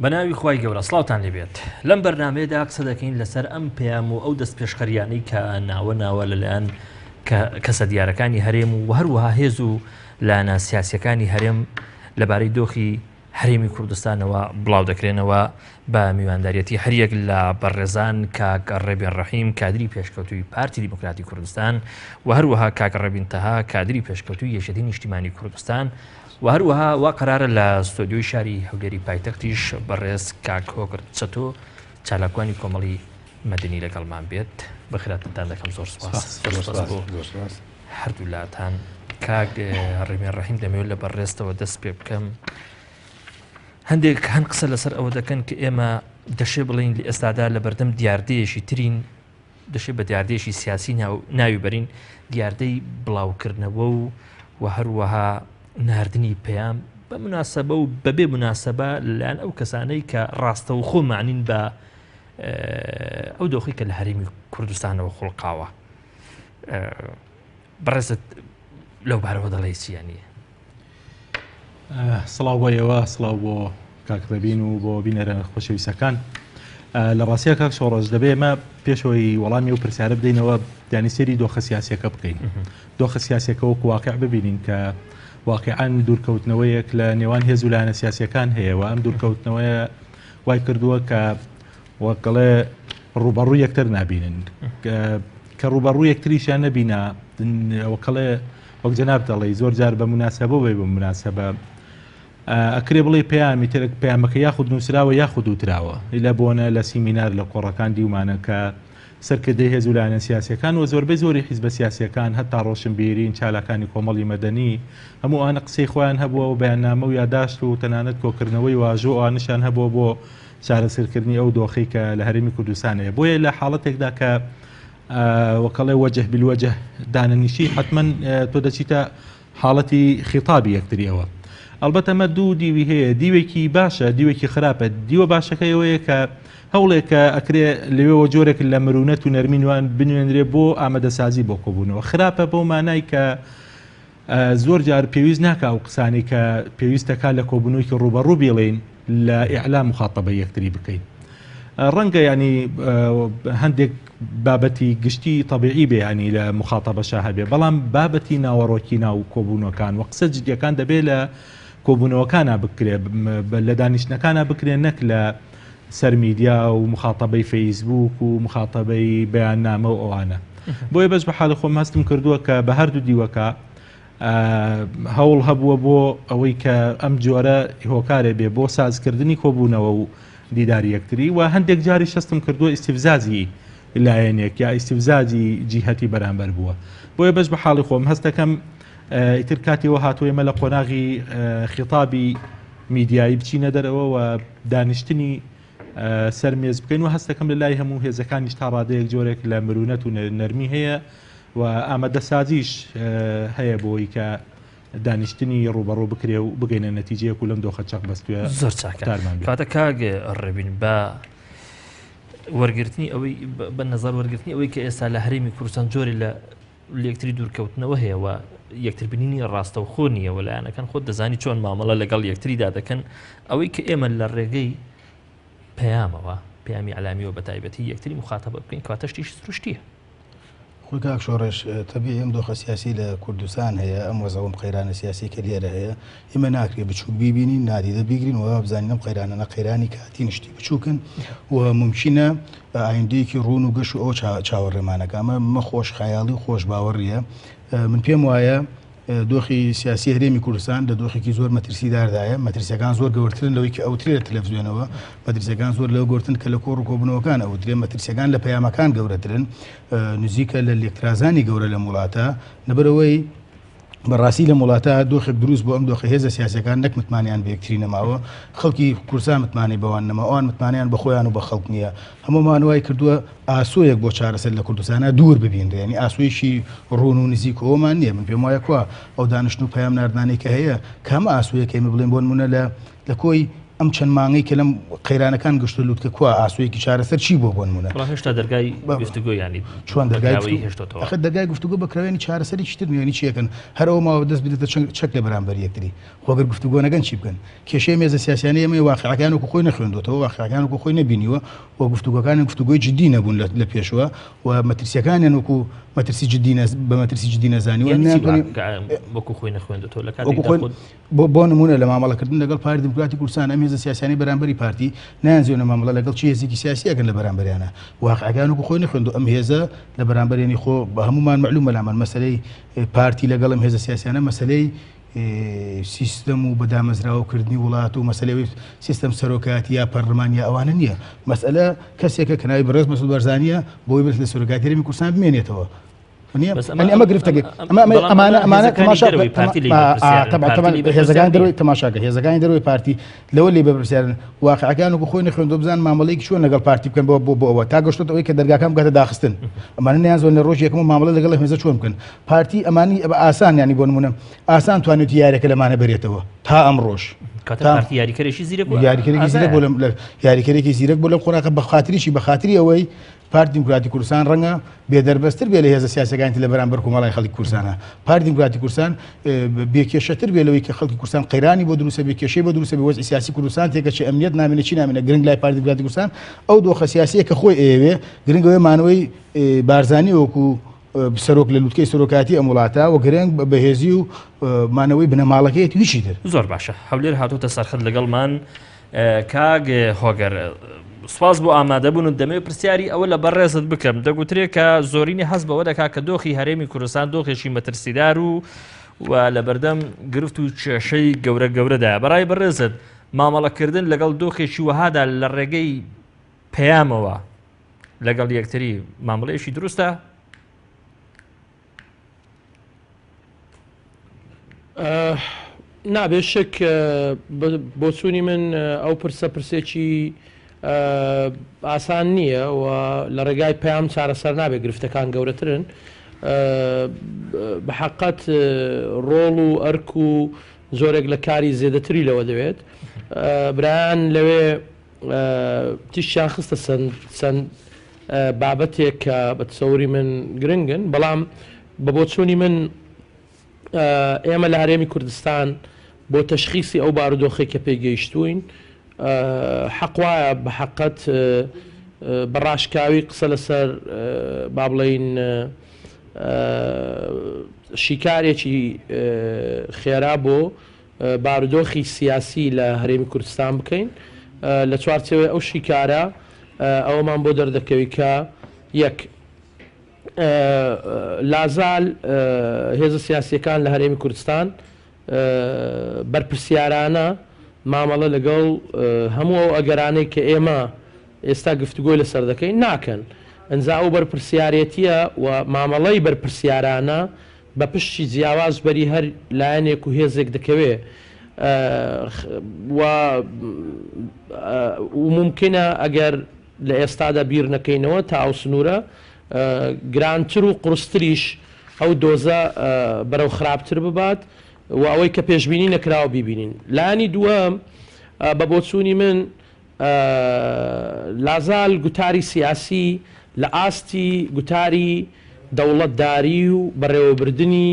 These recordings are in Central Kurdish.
بەناوی خوای گەورە سڵاوتان لێبێت لەم بەرنامەیەدا قسە دەکەین لەسەر ئەم پەیام و ئەو دەست پێشخەریانەی کە ناوە لەلایەن کەسە دیارەکانی هەرێم و هەروەها هێز و لایەنە سیاسیەکانی هەرێم لەبارەی دۆخی هەرێمی کوردستانەوە بڵاو دەکرێنەوە بە میوانداریەتی هەریەک لە بەڕێزان کاک ڕێبێن ڕەحیم کادری پێشکەوتووی پارتی دیموکراتی کوردستان و هەروەها کاک ڕەبین تەها کادری پێشکەوتووی یەکێتی نیشتیمانی کوردستان و هەروەها وا قەرارە لە ستۆدیۆی شاری هەولێری پایتەختیش بەڕێز کاک هۆگرت چەتۆ چالاکوانی کۆمەڵی مەدەنی لەگەڵمان بێت بەخێراتتان دەکەم زۆر سوپاس هەردوو لاتان کاک ڕێبێن ڕەحیم دەمەوێت لە بەڕێستەوە دەست پێ بکەم هەندێک هەند قسە لەسەر ئەوە دەکەن کە ئێمە دەشێ بڵین لە ئێستادا لە بەردەم دیاردەیەشی ترین دەشێ بە دیاردەیەشی سیاسی ناوی بەرین دیاردەی بڵاوکردنەوە و هەروەها ناردنی پەیام بە مناسەبە و بەبێ مناسەبە لەلایەن ئەو کەسانەی کە ڕاستە و خۆ معنین بە ئەو دۆخی کە لە هەرێمی کوردستانەوە خوڵقاوە بەڕێزت لەو بارەوە دەڵێ چییانە؟ سڵاو بۆیەوە سڵاو بۆ کاک ڕێبین و بۆ بینەرە خۆشەویستەکان لە ڕاستیە کاک شۆڕۆژ دەبێ ئێمە پێشەوەی وەڵامی و پرسیارە بدەینەوە دانیسێری دۆخە سیاسیەکە بکەین دۆخە سیاسیەکە وەکو واقع ببینین کە واقعان دوورکەوتنەوەیەک لە نێوان هێز و لایەنە سیاسیەکان هەیە و ئەم دوورکەوتنەوەیە وای کردووە کە وەکەڵێ ڕوبەڕوو یەکتر نابینن کە ڕوبەڕوو یەکتریشیان نەبینە وەکەڵێ وەک جەناب دەڵێ زۆر جار بە مناسەبە بێ بە مناسەبە ئەکرێ بڵێ پەیامی ترک پەیامەکە یاخود نووسراوە یاخود وتراوە لە بۆنە لە سیمینار لە کۆڕەکان دیومانە کە سەرکردەی هێز و لایەنە سیاسیەکان و زۆربەی زۆری حیزبە سیاسیەکان هەتا ڕۆشنبیرین چالاکانی کۆمەڵی مەدەنی هەموو ئەوانە قسەی خۆیان هەبووە و بەیاننامە و یادداشت و تەنانەت کۆکردنەوەی واژۆ ئەوانشیان هەبووە بۆ چارەسەرکردنی ئەو دۆخی کە لە هەرێمی کوردستانەیە بۆیە لە حاڵەتێکدا کە وەکەڵێ وەجه بالوەجه دانەنیشی حتمما تۆ دەچیتە حاڵەتی خیتابی یەکتریەوە ئەلبەتە ئەمە دوو دیوی هەیە دیوێکی باشە دیوێکی خراپە دیوە باشەکەیەوەیە کە هەوڵێکە ئەکرێ لەوێەوە جۆرێک لە مرونەت و نەرمینوان بنوێنرێ بۆ ئامادەسازی بۆ کۆبوونەوە خراپە بۆ مانای کە زۆر جار پێویست ناکە ئەو قسانی کە پێویستەکە لە کۆبوونەوەیکی ڕوبەڕوو بێڵێن لە ئیعلام مخاتەبە یەکتری بکەین ڕەنگە ینی هەندێک بابەتی گشتی طبیعی بێ ینی لە مخاتەبەشە هەبێ بەڵام بابەتی ناوەڕۆکی ناو کۆبوونەکان و قسە جدیەکان دەبێت لە کۆبوونەوەکانە بکرێ لە دانیشتەکانە بکرێن نەک لە سەر میدیا و مخاتەبەی فەیسبوک و مخاتەبەی بەیاننامە و ئەوانە بۆیە بەش بە حاڵی خۆم هەستم کردووە کە بە هەردوو دیوەکە هەوڵ هەبووە بۆ ئەوەی کە ئەم جۆرە هۆکارێ بێ بۆ سازکردنی کۆبوونەوە و دیداری یەکتری و هەندێک جاری شەستم کردووە ئیستیفزازی لایەنێک یا ئیستیفزازی جیهەتی بەرامبەر بووە بۆیە بەش بە حاڵی خۆم هەستەکەم ئیتر کاتیەوە هاتووە ئێمە لە قۆناغی خیتابی میدیایی بچینە دەرەوە و دانیشتنی سەرمێز بکەین و هەستەکەم لە لای هەموو هێزەکانیش تا ڕادەیەک جۆرێک لە مرونەت و نەرمی هەیە و ئامادەسازیش هەیە بۆی کە دانیشتنی ڕوبەڕوو بکرێ و بگەینە نەتیجەیەک و لەم دۆخە چاق بەستوێ زۆر چاکەتارمان کاتە کاک ڕێبین بە وەرگرتنی ئەوەی بە نەزار وەرگرتنی ئەوەی کە ئێستا لە هەرێمی کوردستان جۆری لە یەکتری دوورکەوتنەوە هەیە و یەکتربینینی ڕاستە و خۆ نییە و لایەنەکان خۆت دەزانی چۆن مامەڵە لەگەڵ یەکتریدا دەکەن ئەوەی کە ئێمە لە ڕێگەی پەیامەوە پەیامی عەلامیەوە بە تایبەتی یەکتری مخاتەبە بکەین کەواتە شتیش سروشتیە خۆی کاک شۆڕش تەبیعی ئەم دۆخە سیاسی لە کوردستان هەیە ئەم وەزەوەم قەیرانە سیاسی کە لێرە هەیە ئێمە ناکرێ بچووک بیبینین نادیدە بیگرین و بزانین ئەم قەیرانە قەیرانی کاتی نیشتی بچووکن و ممکنە ئایندەیەکی ڕوون و گەش و ئەو چاوەڕێمانەکە ئەمە مە خۆش خەیاڵی و خۆش باوەڕیە من پێم وایە دۆخی سیاسی هەرێمی کوردستان لە دۆخێکی زۆر مەترسیداردایە مەترسیەکان زۆر گەورترن لەوەی کە ئەوترێ لە تەلەڤیزیۆنەوە مەترسیەکان زۆر لەو گەورتن کە لە کۆڕ و کۆبوونەوەکان ئەوترێ مەترسیەکان لە پەیامەکان گەورەترن نزیکە لە لێکترازانی گەورە لە وڵاتە لەبەرەوەی بەڕاستی لە وڵاتە دۆخێک دروست بۆ ئەم دۆخە هێزە سیاسەکان نەک متمانیان بە یەکتری نەماوە خەڵکی کوردستان متمانی بەوان نەما ئەوان متمانیان بە خۆیان و بە خەڵک نییە هەمومان وای کردووە ئاسۆیەک بۆ چارەسەر لە کوردستانە دوور ببینرێ ینی ئاسۆیشی ڕۆن و نزیک ئەومان نییە من پێم وایە کووە ئەو دانیشتن و پەیام ناردانەی کە هەیە کامە ئاسوویەکەی بڵێن بۆ نمونە لە کۆی ئەم چەند مانگەی کە لەم قەیرانەکان گەشتە لووتکە کوا ئاسوویەکی چارەسەر چی بۆ بۆنمونە هێشتا دەرگای گفتوگۆ ینی چۆن دەرگای هێشتەوە ئەخە دەرگای گفتوگۆ بەکراوێنی چارەسەری تر نوێنی چیەکەن هەرەوە ماوە دەست بدێتە چەک لە بەرامبەر یەکتری خۆگەر گفتوگۆ نەگەن چی بکەن کێشەی مێزە سیاسیانە ئێمە واقعەکان وەکو خۆی نەخوێندوتەوە واقعەکان وەکو خۆی نەبینیوە و گفتوگۆکان گفتوگۆی جدی نەبوون لە پێشوە و مەترسیەکانیان وەکو مەترسی جدی بە مەترسی جدی نەزانیوە وەکو خۆی نەخوێندوتەوە لە کاتێکدا بۆ نمونە لە مامەڵەکردن لەگەڵ پارتی دموکراتی کوردستان ئەم هێزە سیاسیانی بەرامبەری پارتی نانزیێنە مامەڵە لەگەڵ چی هێزێکی سیاسیەکەن لە بەرامبەریانە واقعەکان وەکو خۆی نەخوێندو ئەم هێزە لە بەرامبەرێنی خۆ بە هەمومان معلومە لامان مەسەلەی پارتی لەگەڵ ئەم هێزە سیاسیانە مەسەلەی سیستەم و بەدامەزراوەکردنی وڵات و مەسەلەی سیستەم سەرۆکاتی یا پەرلەمانیا ئەوانە نییە مەسئلە کەسێکە کە ناوی بەڕێز مەسعود بەرزانیە بۆی بێت لە سەرۆکاتی هەرێمی کوردستان بمێنێتەوە ئەمە گرفتەکە ئەمانە تەماشاکە هێزەکان دەروی تەماشاکە هێزەکانی دەروی پارتی لەوە لێ بەپرسیارن واقعەکان و خۆی نەخوێندۆ بزان مامەڵەیەکی چۆن لەگەڵ پارتی بکەن بۆ ئەوە تا گەشتێت ئەوەی کە دەرگاکان بگاتە داخستن ئەمانە نیان زۆر لە ڕۆژ یەکەم مامەڵە لەگەڵ هێزە چۆن بکەن پارتی ئەمانی ئاسان ینی بۆ نمونە ئاسان توانێت یاریەکە لەمانە بێتەوە تا ئەم ڕۆژ یاریکەرێکی زیرەک یاریکەرێکی زیرەک بۆ لەم خۆراکە بە خاتریشی بە خاتری ئەوەی پارتی دموکراتی کوردستان ڕەنگە بێدەربەستر بێ لە هێزە سیاسەکانی لە بەرامبەر کۆمەڵای خەڵکی کوردستانە پارتی دموکراتی کوردستان بێکێشەتر بێ لەوەی کە خەڵکی کوردستان قەیرانی بۆ دروستە بێکێشەی بۆ دروستە بە وەزعی سیاسی کوردستان تێکە چی ئەمنیەت نامێنێ چی نامێنە گرنگ لای پارتی دموکراتی کوردستان ئەو دۆخە سیاسیە کە خۆی ئێوێ گرنگەوەی مانەوەی بارزانی وەکو سەرۆک لە لووتکەی سەرۆکاتی ئەم وڵاتە و گرنگ بەهێزی و مانەوەی بنەماڵەکەیەتی ویشی تر زۆر باشە هەولێر هاتووتە سەرخەت لەگەڵمان کاگ هۆگەر سواز بۆ ئامادەبوون و دەمەوێت پرسیاری ئەوە لە بەڕێزت بکەم دەگوترێت کە زۆرینی حەز بەوە دەکات کە دۆخی هەرێمی کوردستان دۆخێکی مەترسیدار و لە بەردەم گرفت و کێشەی گەورەدایە بەڕای بەڕێزت مامەڵەکردن لەگەڵ دۆخێکی وەهادا لە ڕێگەی پەیامەوە لەگەڵ یەکتری مامەڵەیەکی دروستە؟ نابێت شک بۆ چوونی من ئەو پرسێکی ئاسان نییە و لە ڕێگای پەیام چارەسەر نابێت گرفتەکان گەورەترن بە حەقەت ڕۆڵ و ئەرک و زۆرێک لە کاری زێدەتری لەوە دەوێت برایان لەوێ تیشیان خستە چەند بابەتێک کە بە تەسەوری من گرنگن بەڵام بە بۆ چوونی من ئێمە لە هەرێمی کوردستان بۆ تەشخیصی ئەو بارودۆخی کە پێگەیشتوین حەقوایە بە حەقەت بەڕاشکاوی قسە لەسەر با بڵێین شیکارێکی خێرا بۆ بارودۆخی سیاسی لە هەرێمی کوردستان بکەین لە چوارچەوەی ئەو شیکارە ئەوەمان بۆ دەردەکەوی کە یەک لازال هێزە سیاسیەکان لە هەرێمی کوردستان بەرپرسیارانە مامەڵە لەگەڵ هەموو ئەو ئەگەرانەی کە ئێمە ئێستا گفتوگۆی لەسەر دەکەین ناکەن ئەنجا ئەو بەرپرسیارەتیە و مامەڵەی بەرپرسیارانە بە پشتی جیاواز بەری هەر لایەنێک و هێزێک دەکەوێ و ممکنە ئەگەر لە ئێستادا بیر نەکەینەوە تا ئەو سنوورە گرانتر و قورستریش ئەو دۆزە بەرەو خراپتر ببات و ئەوەی کە پێشببینی نەکراوە بیبینین لانی دووەم بە بۆچوونی من لازال گوتاری سیاسی لە ئاستی گوتاری دەوڵەتداری و بەڕێوەبردننی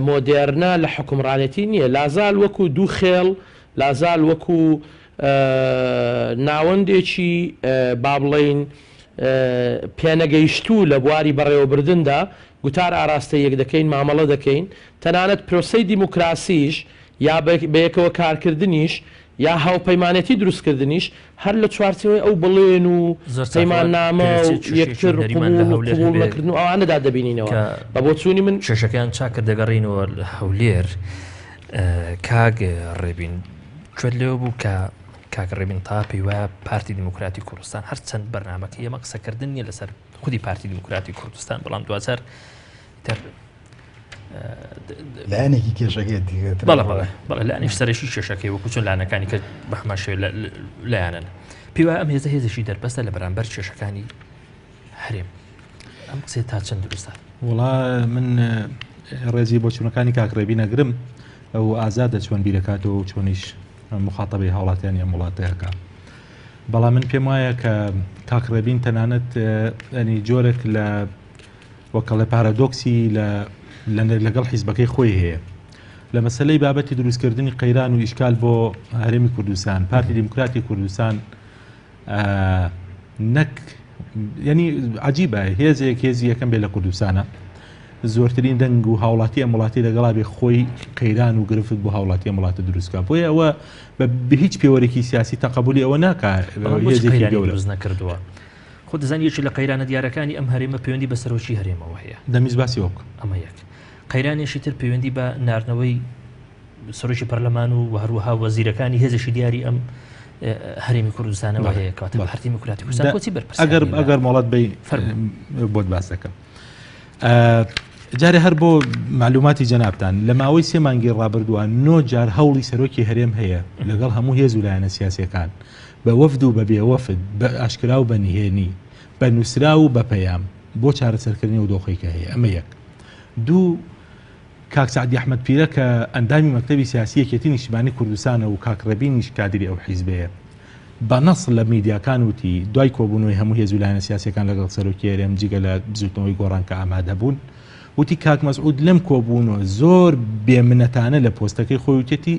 مۆدێرنە لە حکومڕانەتی نییە لازال وەکو دوو خێڵ لازال وەکو ناوەندێکی با بڵێین پێنەگەیشتوو لە بواری بەڕێوەبردندا گوتار ئاراستە یەک دەکەین مامەڵە دەکەین تەنانەت پرۆسەی دیموکراسیش یا بەیەکەوە کارکردنیش یا هاوپەیمانەتی دروستکردنیش هەر لە چوارچەوەی ئەو بڵێن و پەیماننامە و یەکتر قبولنەکردن و ئەوانەدا دەبینینەوە بە بۆ چوونی من شەشەکان چاکر دەگەڕینەوە هەولێر کاگ ڕێبین کوێت لێوە بوو کە کاگڕێبین تا پێی وایە پارتی دیموکراتی کوردستان هەرچەند بەرنامەکە ئێمە قسەکردن نیە لەسەر خودی پارتی دیموکراتی کوردستان بەڵام دواتر لایەنێکی کێشەکەی دیگە بەڵێ لایەنیش سەرەشی کێشەکەی وەکو چۆن لایەنەکانی کە بەحماشێ لایەنن پێی وایە ئەم هێزە هێزێکی دەربەستە لە بەرامبەر کێشەکانی هەرێم ئەم قسێ تا چەند دروستە وڵا من ڕێزی بۆ چوونەکانی کاکڕێبی نەگرم ئەو ئازادە چۆن بیرەکاتەوە چۆنیش مخاطبی هاوڵاتیان یا وڵاتەیەەکە بەڵام من پێم وایە کە کاکڕێبین تەنانەت ئەنی جۆرێک لە وەکەڵێ پارادۆکسی لەگەڵ حیزبەکەی خۆی هەیە لە مەسلەی بابەتی دروستکردنی قەیران و ئیشکال بۆ هەرێمی کوردستان پارتی دیموکراتی کوردستان نەک ینی عجیبە هێزێک هێزی یەکەم بێ لە کوردستانە زۆرترین دەنگ و هاوڵاتی ئەم وڵاتی لەگەڵا بێ خۆی قەیران و گرفت بۆ هاوڵاتی ئەم وڵاتە دروستکە بۆیە ئەوە بە هیچ پێوەرێکی سیاسی تەقبولی ئەوە ناکات هێزێکی گەورە نەکردووە خۆ دەزانی یەکی لە قەیرانە دیارەکانی ئەم هەرێمە پەیوەندی بە سەرۆکی هەرێمەوە هەیە دەمیز باسی وەک ئەمە یەک قەیرانێکی تر پەیوەندی بە ناردنەوەی سەرۆکی پەرلەمان و هەروەها وەزیرەکانی هێزێکی دیاری ئەم هەرێمی کوردستانەوە هەیە کاتە بە هەرێمی کوردی کوردستان بۆچی بەرپرس ئەگەر مۆڵەت بی بۆت باس دەکەم جارێ هەر بۆ معلوماتی جەنابتان لە ماوەی 3 مانگی ڕابردووە 9 جار هەوڵی سەرۆکی هەرێم هەیە لەگەڵ هەموو هێز و لایەنە سیاسیەکان بە وەفد و بە بێوەفد بە ئاشکرا و بە نهێنی بە نووسرا و بە پەیام بۆ چارەسەرکردنی و دۆخی کە هەیە ئەمە یەک دوو کاک سعدی ئەحمەد پیرە کە ئەندامی مەکتەبی سیاسی یەکێتی نیشتیمانی کوردستانە و کاکڕێبینیش کادری ئەو حیزبەیە بە نەس لە میدیاکان وتی دوای کۆبوونەوەی هەموو هێز و لایەنە سیاسیەکان لەگەڵ سەرۆکی هەرێم جگە لە بزوتنەوەی گۆڕان کە ئامادە بوون وتی کاک مەسعود لەم کۆبوونەوە زۆر بێمنەتانە لە پۆستەکەی خۆی وتێتی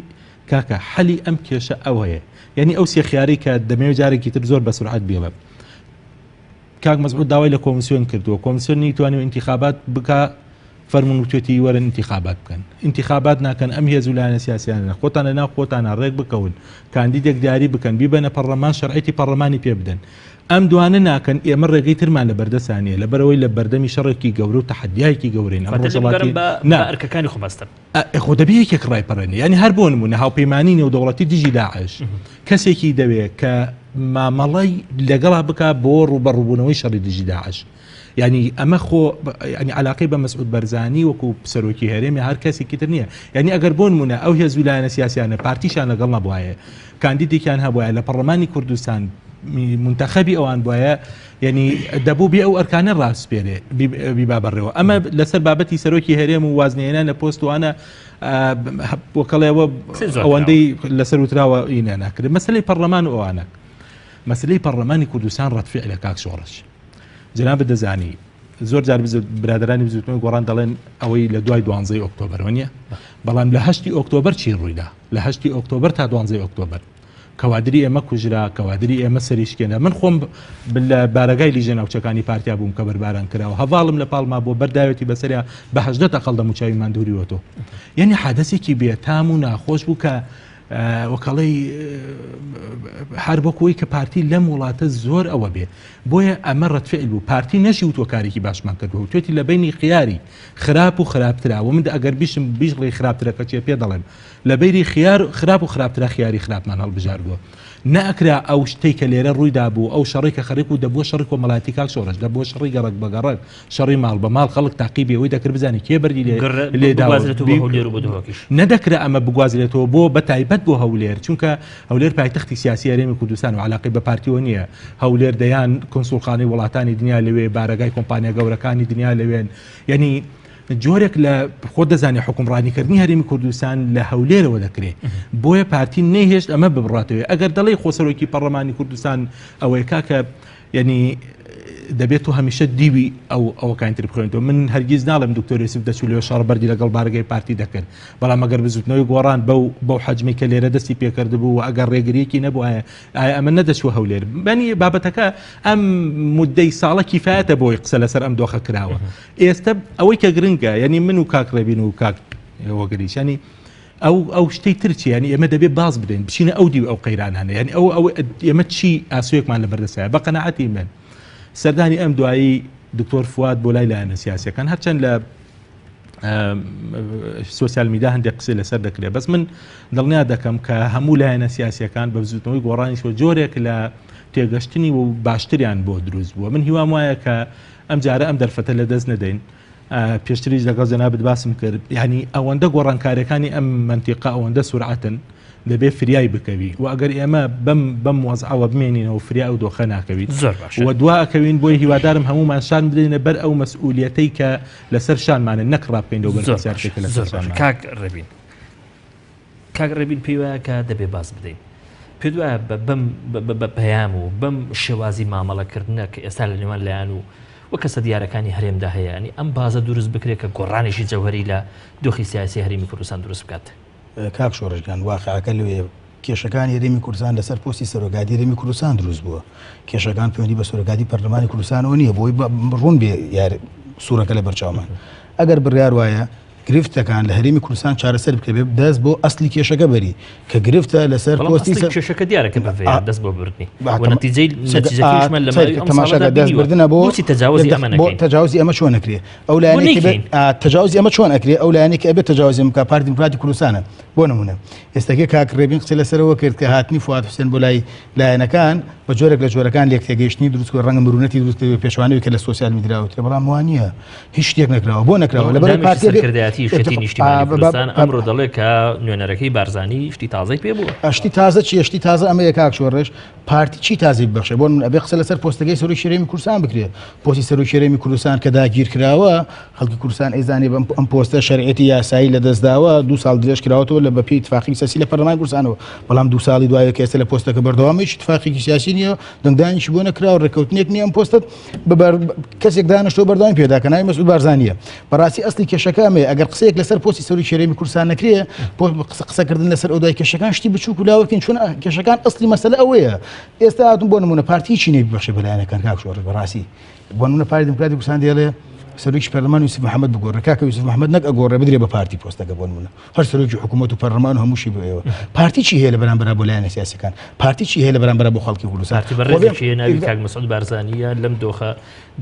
کاکە حەلی ئەم کێشە ئەو هەیە یعنی ئەو سێخیارەی کە دەمەوێت جارێکی تر زۆر بە سورعەت بێڵە کاک مەسعود داوای لە کۆمیسیۆن کردووە کۆمیسیۆنی توانێت انتخابات بکە فەرمون وتێتی وەرن انتخابات بکەن انتخابات ناکەن ئەم هێز و لایەنە سیاسیانە خۆتان لەناو خۆتانە ڕێک بکەون کاندیدێک دیاری بکەن بیبەنە پەرلەمان شەرعەتی پەرلەمانی پێ بدەن ئەم دوانە ناکەن ئێمە ڕێگەی ترمان لە بەردەسانیە لەبەرەوەی لە بەردەمی شەڕێکی گەورە و تەحەدیایەکی گەورەین ئەرکەکانی خۆبەستن خۆ دەبێ یەکێک ڕایپەڕێنی ینی هەر بۆ نمونە هاوپەیمانی نێودەوڵەتی دژی داعش کەسێکی دەوێت کە مامەڵەی لەگەڵا بکە بۆ ڕوبەڕووبوونەوەی شەڕی دژی داعش ینی ئەمە خۆ ینی علاقەی بە مەسعود بەرزانی وەکو سەرۆکی هەرێمی هەر کەسێکی تر نییە یعنی ئەگەر بۆ نمونە ئەو هێز و لایەنە سیاسیانە پارتیشان لەگەڵ نەبوایە کاندیدێکیان هەبوایە لە پەرلەمانی کوردستان منتەخەبی ئەوان بواە یعنی دەبوو بێ ئەو ئەرکانە ڕاستپێرێ بیبا بەڕێەوە ئەمە لەسەر بابەتی سەرۆکی هەرێم و وازنێنانە پۆستوانە وەکەڵێەوە ئەوەندەی لەسەر وتراوە ئینە ناکرێت مەسلەی پەرلەمان و ئەوانە مەسلەی پەرلەمانی کوردستان ڕەتفعل لە کاک شۆڕش جناب دەزانی زۆر جار برادرانی بزوتنەوەی گۆڕان دەڵێن ئەوەی لە دوای 12 ئۆکتۆبەرەوە نیە بەڵام لە 8 ئۆکتۆبەر چی ڕوویدا لە 8 ئۆکتۆبەر تا 12 ئۆکتۆبەر کەوادری ئێمە کوژرا کەوادری ئێمە سەریشکێنە من خۆم لە بارەگای لیژە ناوچەکانی پارتیا بووم کە بەرباران کراوە هەواڵم لە پاڵما بۆ بەرداوێتی بەسەریا بە 18 تەقەڵ دەموچاویمان دووریوەتەوە یعنی حادەسێکی بێتام و ناخۆش بوو کە وەکەڵەی هەر بۆکۆی کە پارتی لەم وڵاتە زۆر ئەوە بێ بۆیە ئەمە ڕەتفعل بوو پارتی نەشی وتۆکارێکی باشمان کردووە توێتی لە بینی خیاری خراپ و خراپتراوە من ئەگەر بیش ڕێی خراپترەکە چێ پێ دەڵێن لە بەیری خراپ و خراپترا خیاری خراپمان هەڵبژاردووە نەئەکرا ئەو شتەی کە لێرە ڕوویدا بوو ئەو شەڕی کە خەریک و دەبووە شەڕی کۆمەڵایەتی کاک شۆڕش دەبووە شەڕی گەڕک بە گەڕک شەڕی ماڵ بە ماڵ خەڵک تاقیبی ئەوەی دەکرد بزانی کێ بەردی لێداوە نەدەکرا ئەمە بگوازرێتەوە بۆ بە تایبەت بۆ هەولێر چونکە هەولێر پایتەختی سیاسی هەرێمی کوردستان و علاقەی بە پارتیۆ نییە هەولێر دەیان کۆنسوڵخانەی وڵاتانی دنیا لەوێ بارەگای کۆمپانیا گەورەکانی دنیا لەوێن یعنی جۆرێک لە خۆ دەزانێت حکومڕانیکردنی هەرێمی کوردستان لە هەولێرەوە دەکرێت بۆیە پارتی نەهێشت ئەمە ببڕاتەوە ئەگەر دەڵێ خۆسەرۆکی پەرلەمانی کوردستان ئەوەیە کاکە یعنی دەبێت و هەمیشە دیوی ئەو کاینتر بخوێنەوە من هەرگیز ناڵم دکتۆر یوسف دەچوو لێ شەڕ بەردی لەگەڵ بارگەی پارتی دەکرد بەڵام ئەگەر بزوتنەوەی گۆڕان بەو حەجمی کە لێرە دەستی پێکردبوو و ئەگەر ڕێگریەکی نەبوو ئایا ئەمە نەدەچوە هەولێر بەنی بابەتەکە ئەم مدەی ساڵە کیفایەتە بۆی قسە لەسەر ئەم دۆخە کراوە ئێستا ئەوەی کە گرنگە یعنی من و کاک ڕێبین و کاک وەگەریش ینی ئەو شتەی ترچی ینی ئێمە دەبێت باز بدەین بچینە ئەو دی ئەو قەیرانانە ینی ئەو ئێمە چی ئاسوویەکمان لە بەردەسایە بە قەناعەتی من سەردانی ئەم دوایی دکتۆر فواد بۆ لای لایەنە سیاسیەکان هەرچەند لە سوسیال میدیا هەندێک قسە لەسەر دەکرێت بەس من دڵنیا دەکەم کە هەموو لایەنە سیاسیەکان بە بزوتنەوەی گۆڕانیشەوە جۆرێک لە تێگەشتنی و باشتریان بۆ دروست بووە من هیوام وایە کە ئەم جارە ئەم دەرفەتە لە دەست نەدەین پێشتریش لەگەڵ جەنابەت باسم کرد یعنی ئەوەندە گۆڕانکاریەکانی ئەم منتیقە ئەوەندە سورعەتن دەبێ فریای بکەوی و ئەگەر ئێمە بەم وەزعەوە بمێنینەوە فریا و دۆخە ناکەویت و دوا ئەکەوین بۆی هیوادارم هەمومان شان بدەینە بەر ئەو مەسئولیەتەی کە لەسەر شانمانە نەک ڕابکەینەوە بەر سیاسەتێکە لەسەر شانمان کاک ڕێبین کاگڕێبین پێی وایە کە دەبێ باز بدەین پێ وایە بە پەیام و بەم شێوازی مامەڵەکردنە کە ئێستا لە نێوان لایەن و وە کەسە دیارەکانی هەرێمدا هەیە ینی ئەم بازە دروست بکرێت کە گۆڕانێکی جەوهەری لە دۆخی سیاسی هەرێمی کوردستان دروست بکات. کاک شۆڕژگان واقعەکە لەوێ کێشەکانی هەرێمی کوردستان لەسەر پۆستی سەرۆکاتی هەرێمی کوردستان دروست بووە. کێشەکان پەیوەندی بە سەرۆکاتی پەرلەمانی کوردستانەوە نییە بۆی ڕوون بێ سوورەکە لە بەرچاومان. ئەگەر بڕیار وایە گرفتەکان لە هەرێمی کوردستان چارەسەر بکرێت دەست بۆ ئەسلی کێشەکە بەری کە گرفتە لەسەر پۆستی کێشەکە دیارەکە بەێ دەست بۆ بردنی تەماشاکە دەست بردنە بۆ تەجاوزی ئەمە چۆن نەکرێ ئەو لایەنێکی تەجاوزی ئەمە چۆن ئەکرێ ئەو لایەنێکی ئەبێت تەجاوزی بکە پارتی دیموکراتی کوردستانە بۆ نمونە ئێستاکە کاک ڕێبین قسەی لەسەرەوە کرد کە هاتنی فواد حوسێن بۆ لای لایەنەکان بە جۆرێک لە جۆرەکان لێک تێگەیشتنی دروستکە ڕەنگە مرونەتی دروستکردی پێشوانەوەی کە لە سوسیال میدیاوترێ بەڵام وانە هیچ شتێک نەکراوە بۆ نەکراوە لەبەر پارتی شتی نیشتیمانی کوردستان ئەمڕۆ دەڵێ کە نوێنەرەکەی بارزانی شتی تازەی پێ بووە شتی تازە چی شتی تازە ئەمە یەکاک شۆڕێژ پارتی چی تازی ببەخشێ بۆ ئەبێ قسە لەسەر پۆستەکەی سەرۆکی هەرێمی کوردستان بکرێت پۆستی سەرۆکی هەرێمی کوردستان کە داگیر کراوە خەڵکی کوردستان ئەیزانێ ئەم پۆستە شەرعەتی یاسایی لەدەستداوە 2 ساڵ درێژ کراوەتەوە لە بەپێی اتفاقی سیاسی لە پەرلەمانی کوردستانەوە بەڵام 2 ساڵی دوایە کە ئێستا لە پۆستەکە بەردەوامێکی اتفاقی سیاسی نییە دەنگدانیشی بۆ نەکراوە ڕێکەوتنێک نییە ئەم پۆستت کەسێک دانیشتۆ بەردەوامی پێداکە ناوی مەسعود بارزانیە بەڕاستی ئەسلی کێشەکەمێ ئەگەر قسەیەک لەسەر پۆستی سەرۆکی هەرێمی کوردستان نەکرێ قسەکردن لەسەر ئەو دوای کێشەکان شتی بچووک و لاوەکەین چۆن کێشەکان ئەسلی مەسەلە ئەوەیە ئێستا هاتون بۆ نمونە پارتی چی نەبیبەخشێ بەلایەنەکان کاک شۆڕ بەڕاستی بۆ نمونە پارتی دیموکراتی کوردستان دێڵێ سەرۆکی پەرلەمان یوسف محەممەد بگۆڕێ کاکە یوسف محەممەد نەک ئەگۆڕێ بدرێ بە پارتی پۆستەکە بۆ نمونە هەر سەرۆکی حکوومەت و پەرلەمان هەمووشی بۆ ئێوە پارتی چی هەیە لە بەرامبەر بۆ لایەنە سیاسیەکان پارتی چی هەیە لە بەرامبەر بۆ خەڵکی کوردستان بەڕێزێکی ناوی کاک مەسعود بارزانیە لەم دۆخە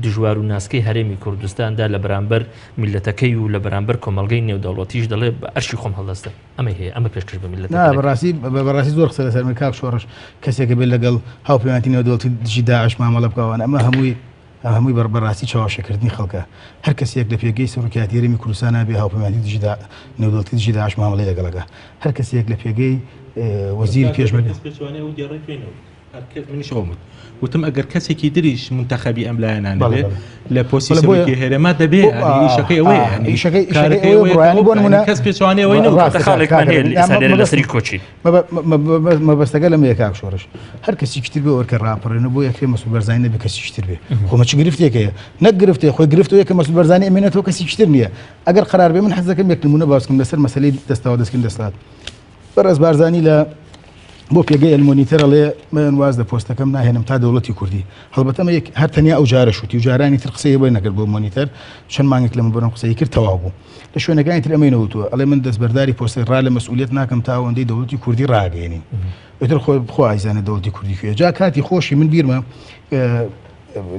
دژوار و ناسکەی هەرێمی کوردستاندا لە بەرامبەر میلەتەکەی و لە بەرامبەر کۆمەڵگەی نێودەوڵەتیش دەڵێ بە ئەرشی خۆم هەڵدەستە ئەمە هەیە ئەمە پێشکەش بە میلەت بەڕاستی زۆر قسە لەسەر کاک شۆڕش کەسێکە بێت لەگەڵ هاوپەیمانتی نێودەوڵەتی دژی داعش مامەڵە بکەوان ئەمە هەمووی بەڕاستی چاوەشەکردنی خەڵکە هەر کەسێک لە پێگەی سەرۆکیاتی هەرێمی کوردستانە بێ هاوپەیمانتی دژی نێودەوڵەتی دژی داعش مامەڵەی لەگەڵەکە هەر کەسێک لە پێگەی وەزیر پێشمەرگە وتم ئەگەر کەسێکی دریش منتەخەبی ئەم لایەنان دەبێت لە پۆستی سەرۆکی هێرەما دەبێت ئیشەکەی ئەوەیە کەس پێچوانەوەی لەسەری کۆچی مەبەستەکە لەمە یەکاک شۆڕش هەر کەسی کتر بێ وەرکە ڕاپەڕێنە بۆ یەکێ مەسعود بارزانی نەبێ کەسی شتر بێ خۆمە چ گرفتێکەیە نەک گرفتێ خۆی گرفتەوە کە مەسعود بارزانی ئەمێنێتەوە کەسی شتر نییە ئەگەر قەرار بێ من حەز دەکەم یەک نمونە باسکەم لەسەر مەسەلەی دەستەوە دەستکردن دەسڵات بەڕێز بارزانی لە بۆ پێگەی ئەلمۆنیتەرەڵێ من واز لە پۆستەکەم ناهێنم تا دەوڵەتی کوردی هەڵبەتەمە هەر تەنیا ئەو جارە شوتی و جارانی تر قسەی بۆی نەکرد بۆ مۆنیتەر چەند مانگێک لەمە بەرەم قسەی کرد تەواو بوو لە شوێنەکانی تر ئەمەی نەوتووە ئەڵێ من دەستبەرداری پۆستەی ڕا لە مەسئولیت ناکەم تا ئەوەندەی دەوڵەتی کوردی ڕاگەێنین ئێتر خۆ ئایزانە دەوڵەتی کوردی کوێ جا کاتی خۆشی من بیرمە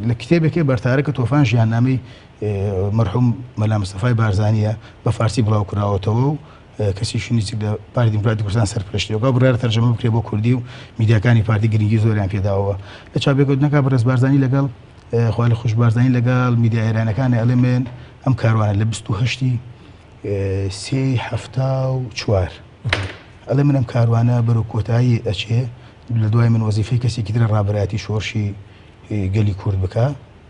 لە کتێبێکی بەرتارەکە تۆفان ژیاننامەی مەرحوم مەلا مستەفای بارزانیە بە فارسی بڵاو کراوەتەوە و کەسیشی نزیک لە پارتی دیموکراتی کوردستان سەرپرشتیەوە بڕیارە تەرجەمە بکرێ بۆ کوردی و میدیاکانی پارتی گرنگی زۆریان پێداوە لە چاپێکوتنەکە بەڕێز بارزانی لەگەڵ خوا لە خوش بارزانی لەگەڵ میدیا ئێرانەکانی ئەڵێ من ئەم کاروانە لە 28/3/74 ئەڵێ من ئەم کاروانە بەرەو کۆتایی ئەچێ لە دوای من وەزیفەی کەسێکی ترە ڕابەرایەتی شۆڕشی گەلی کورد بکە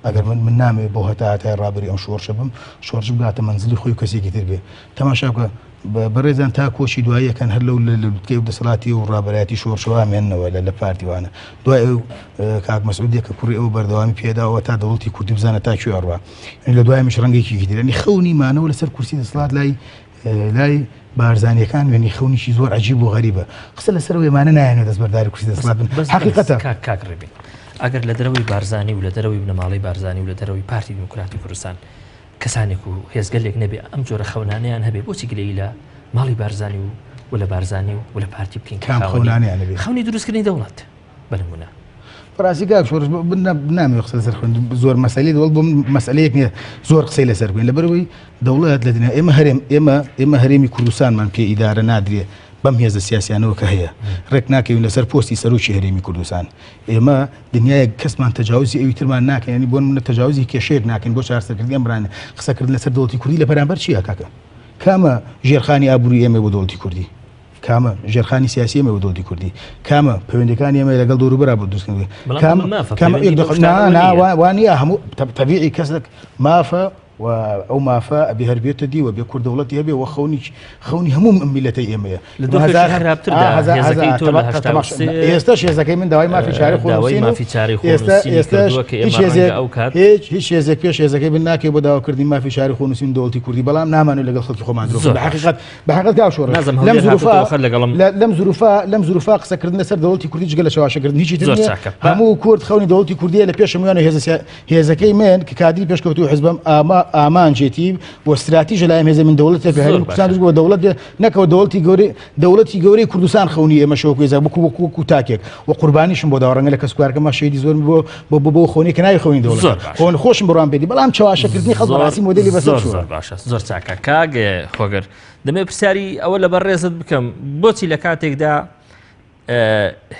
ئەگەر من نامێ بۆ هەتای ڕابری ئەم شۆڕشە بم شۆڕش بگاتە منزلی خۆی و کەسێکی تر بێ تەماشا بکە بەڕێزان تا کۆچی دواییەکەن هەر لەو لەوتکەی و دەسەڵاتی و ڕابەرایەتی شۆڕشەوە مێننەوە لە پارتیوانە دوای ئەو کاک مەسعودێک کە کوڕی ئەو بەردەوامی پێداوە تا دەوڵەتی کوردی بزانە تا کوێ ئەڕوا لە دوای مش ڕەنگێکی دیرنی خەونی مانەوە لەسەر کورسی دەسەڵات لای بارزانیەکان وێنی خەونیشی زۆر عەجیب و غەریبە قسە لەسەر وێمانە نایەنێت دەستبەرداری کورسی دەسەڵات بن حەقیقەتە کاکڕێبین ئەگەر لە دەرەوەی بارزانی و لە دەرەوەی بنەماڵی بارزانی و لە دەرەوەی پارتی دیموکراتی کوردستان کەسانێک و هێزگەلێک نەبێ ئەم جۆرە خەونانیان هەبێ بۆچی گلەی لە ماڵی بارزانی و لە بارزانی و لە پارتی بکەین خەونی دروستکردنی دەوڵەت بەنمونە بەڕاستی کاک شۆڕش نامێ قسە لەسەر خوێن زۆر مەسەلەی دەوڵەت بۆ مەسەلەیەک نییە زۆر قسەی لەسەر بووین لەبەرەوەی دەوڵەت لە دنیا ئێمە هەرێمی کوردستانمان پێ ئیدارە نادرێ بەم هێزە سیاسیانەوە کە هەیە ڕێک ناکەوین لەسەر پۆستی سەرۆکی هەرێمی کوردستان ئێمە دنیایە کەسمان تەجاوزی ئەوی ترمان ناکەین ینی بۆ منە تەجاوزی کێشەیەک ناکەین بۆ چارەسەرکردنیان برانە قسەکردن لەسەر دەوڵەتی کوردی لە بەرامبەر چییە کاکە کامە ژێرخانی ئابووری ئێمە بۆ دەوڵەتی کوردی کامە ژێرخانی سیاسی ئێمە بۆ دەوڵەتی کوردی کامە پەیوەندەکانی ئێمە لەگەڵ دەوروبەر بۆ دروستکردن وانە هەموو تەبیعی کەسێک مافە و ئەو مافە ئەبێ هەربێتە دی و بێ کوردەوڵەتی هەبێ و خەونی هەموو میلەتەی ئێمەیە ئێستاش هێزەکەی من داوای مافی چاری هیچ هێزێک پێش هێزەکەی من ناکەی بۆ داواکردی مافی شاری خۆنووسین دەوڵەتی کوردی بەڵام نامانوێت لەگەڵ خەڵکی خۆمان درۆ بەحقیقەت گاوشۆڕ لەم زروفا قسەکردن لەسەر دەوڵەتی کوردی جگە لە شەواشەکردن هیچی تر هەموو کورد خەونی دەوڵەتی کوردیە لە پێشەمویانە هێزەکەی من کە کادری پێشکەوتوی حزبم ئامانجێتی بۆ استراتیژە لایم هێزە من دەوڵەت هەرێمی کوردستان بۆ دەوڵەت نەکەوە دەوڵەتی گەورەی کوردستان خەونی ئێمە شەوە کوێزە وەکو تاکێک و قوربانیشم بۆ داوەڕەنگە لە کەسکوارکەمە شەیدی زۆر بۆ خۆنی کە ناوی خەونی دەوڵەت خۆن خۆشم بڕوان بێتی بەڵام چاواشەکردنی خەڵک ڕاستی مۆدێلی بەسەر زۆر چاکە کاگێ خۆگەر دەمێ پرسیاری ئەوە لە بەڕێزت بکەم بۆچی لە کاتێکدا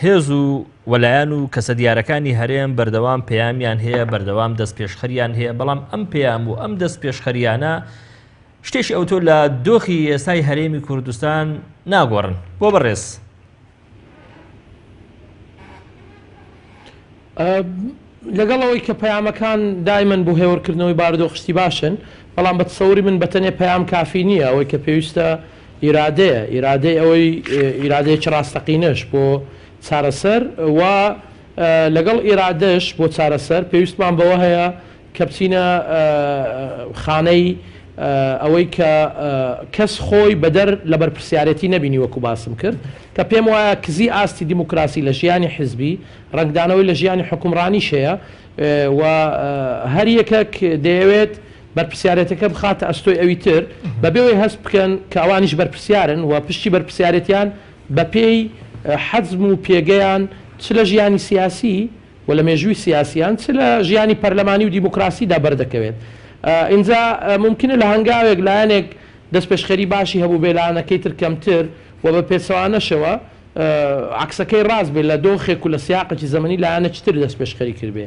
هێز و وەلایەن و کەسە دیارەکانی هەرێم بەردەوام پەیامیان هەیە بەردەوام دەست پێشخەریان هەیە بەڵام ئەم پەیام و ئەم دەست پێشخەریانە شتێکی ئەوتۆ لە دۆخی ئێستای هەرێمی کوردستان ناگۆڕن بۆ بەڕێز لەگەڵەوەی کە پەیامەکان دایمەن بۆ هێوەرکردنەوەی بارودۆخستی باشن بەڵام بەتسەوری من بەتەنێ پەیام کافی نییە ئەوەی کە پێویستە ئیرادەیە ئەوەی ئیرادەیەکی ڕاستەقینەش بۆ چارەسەر و لەگەڵ ئیرادەش بۆ چارەسەر پێویستمان بەوە هەیە کە بچینە خانەی ئەوەی کە کەس خۆی بەدەر لە بەرپرسیارەتی نەبینی وەکو باسم کرد کە پێم وایە کزی ئاستی دیموکراسی لە ژیانی حزبی ڕنگدانەوەی لە ژیانی حکومڕانیش هەیە و هەر یەکێک دەیەوێت بەرپرسیارەتەکە بخاتە ئەستۆی ئەوی تر بەبێەوەی هەست بکەن کاوانیش بەرپرسیارن و پشتی بەرپرسیارەتیان بە پێی حەزم و پێگەیان چ لە ژیانی سیاسی و لە مێژووی سیاسیان چ لە ژیانی پەرلەمانی و دیموکراسیدا بەردەکەوێت اینجا ممکنە لە هەنگاوێک لایەنێک دەست پێشخەری باشی هەبوو بێ لایەنەکەی تر کەمتر و بە پێچەوانەشەوە عکسەکەی ڕاست بێت لە دۆخێک و لە سیاقێکی زەمەنی لایەنە چتر دەست پێشخەری کردبێ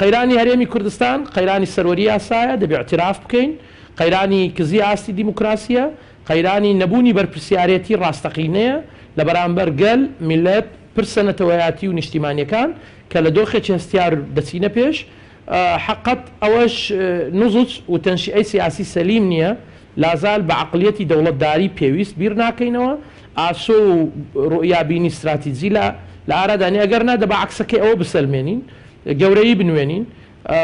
قەیرانی هەرێمی کوردستان قەیرانی سەروەری یاسایە دەبێ اعتراف بکەین قەیرانی کزی ئاستی دیموکراسیە قەیرانی نەبوونی بەرپرسیارەتی ڕاستەقینەیە لە بەرامبەر گەل میلەت پرسە نەتەوەیاتی و نیشتیمانیەکان کە لە دۆخێکی هەستیار دەچینە پێش حقت ئەوەش نزوج و تەنشیعەی سیاسی سەلیم نییە لازال بە عقلیەتی دەوڵەتداری پێویست بیر ناکەینەوە ئاسۆ و ڕوئیابینی استراتیجی لە ئارادانی ئەگەر نە دەبە عکسەکەی ئەوە بسەلمێنین گەورەی بنوێنین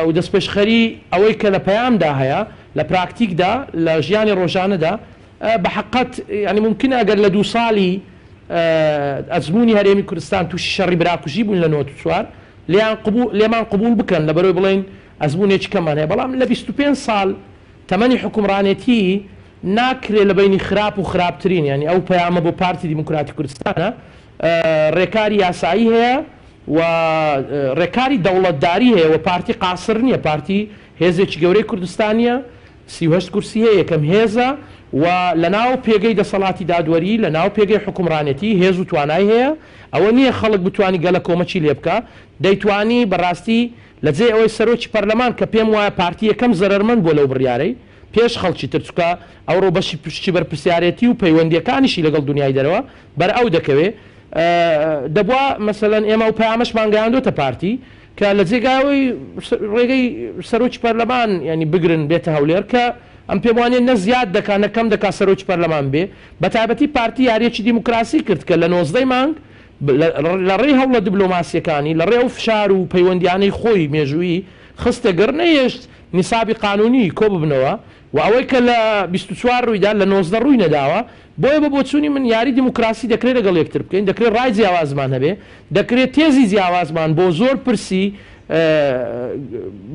و دەستپێشخەری ئەوەی کە لە پەیامدا هەیە لە پراکتیکدا لە ژیانی ڕۆژانەدا بە حقت ینی ممکنە ئەگەر لە 2 ساڵی ئەزمموی هەرێمی کوردستان تووشی شەڕی براکوژی بوون لە 94 لێمان قبول بکەن لە بەرەوەی بڵێن ئەزممونێکی کەمان هەیە بەڵام لە 25 ساڵ تەمەنی حکومڕانێتی ناکرێت لە بینی خراپ و خراپترین ینی ئەو پەیامە بۆ پارتی دیموکراتی کوردستانە ڕێکاری یاسایی هەیە و ڕێکاری دەوڵەتداری هەیە و پارتی قاسر نییە پارتی هێزێکی گەورەی کوردستانیە 38 کورسی هەیە یەکەم هێزە و لە ناو پێگەی دەسەڵاتی دادوەری لە ناو پێگەی حکومڕانەتی هێز و توانای هەیە ئەوە نییە خەڵک بتوانی گەلە کۆمەچی لێ بکە دەیتوانی بەڕاستی لە جێ ئەوەی سەرۆکی پەرلەمان کە پێم وایە پارتی یەکەم زەرمەند بۆ لەو بڕیارەی پێش خەڵکی ترچکە ئەو ڕۆ بەشی پشتی بەرپرسیارەتی و پەیوەندیەکانیشی لەگەڵ دنیای دەرەوە بەر ئەو دەکەوێت دەبووە مەسەلەن ئێمە و پەیامەشمان گەیاندۆتە پارتی کە لە جێگاوی ڕێگەی سەرۆکی پەرلەمان ینی بگرن بێتە هەولێر کە ئەم پێم وانێ نە زیاد دەکا نەکەم دەکا سەرۆکی پەرلەمان بێ بە تایبەتی پارتی یاریەکی دیموکراسی کرد کە لە 19 مانگ لە ڕێی هەوڵە دیبلۆماسیەکانی لە ڕێ و فشار و پەیوەندیانەی خۆی مێژووی خستە گەڕ نەهێشت نیسابی قانونی کۆ ببنەوە و ئەوەی کە لە 24 ڕوویدا لە 19 ڕووی نەداوە بۆیە بە بۆچوونی من یاری دیموکراسی دەکرێت لەگەڵ یەکتر بکەین دەکرێت ڕای جیاوازمان هەبێ دەکرێت تێزی جیاوازمان بۆ زۆر پرسی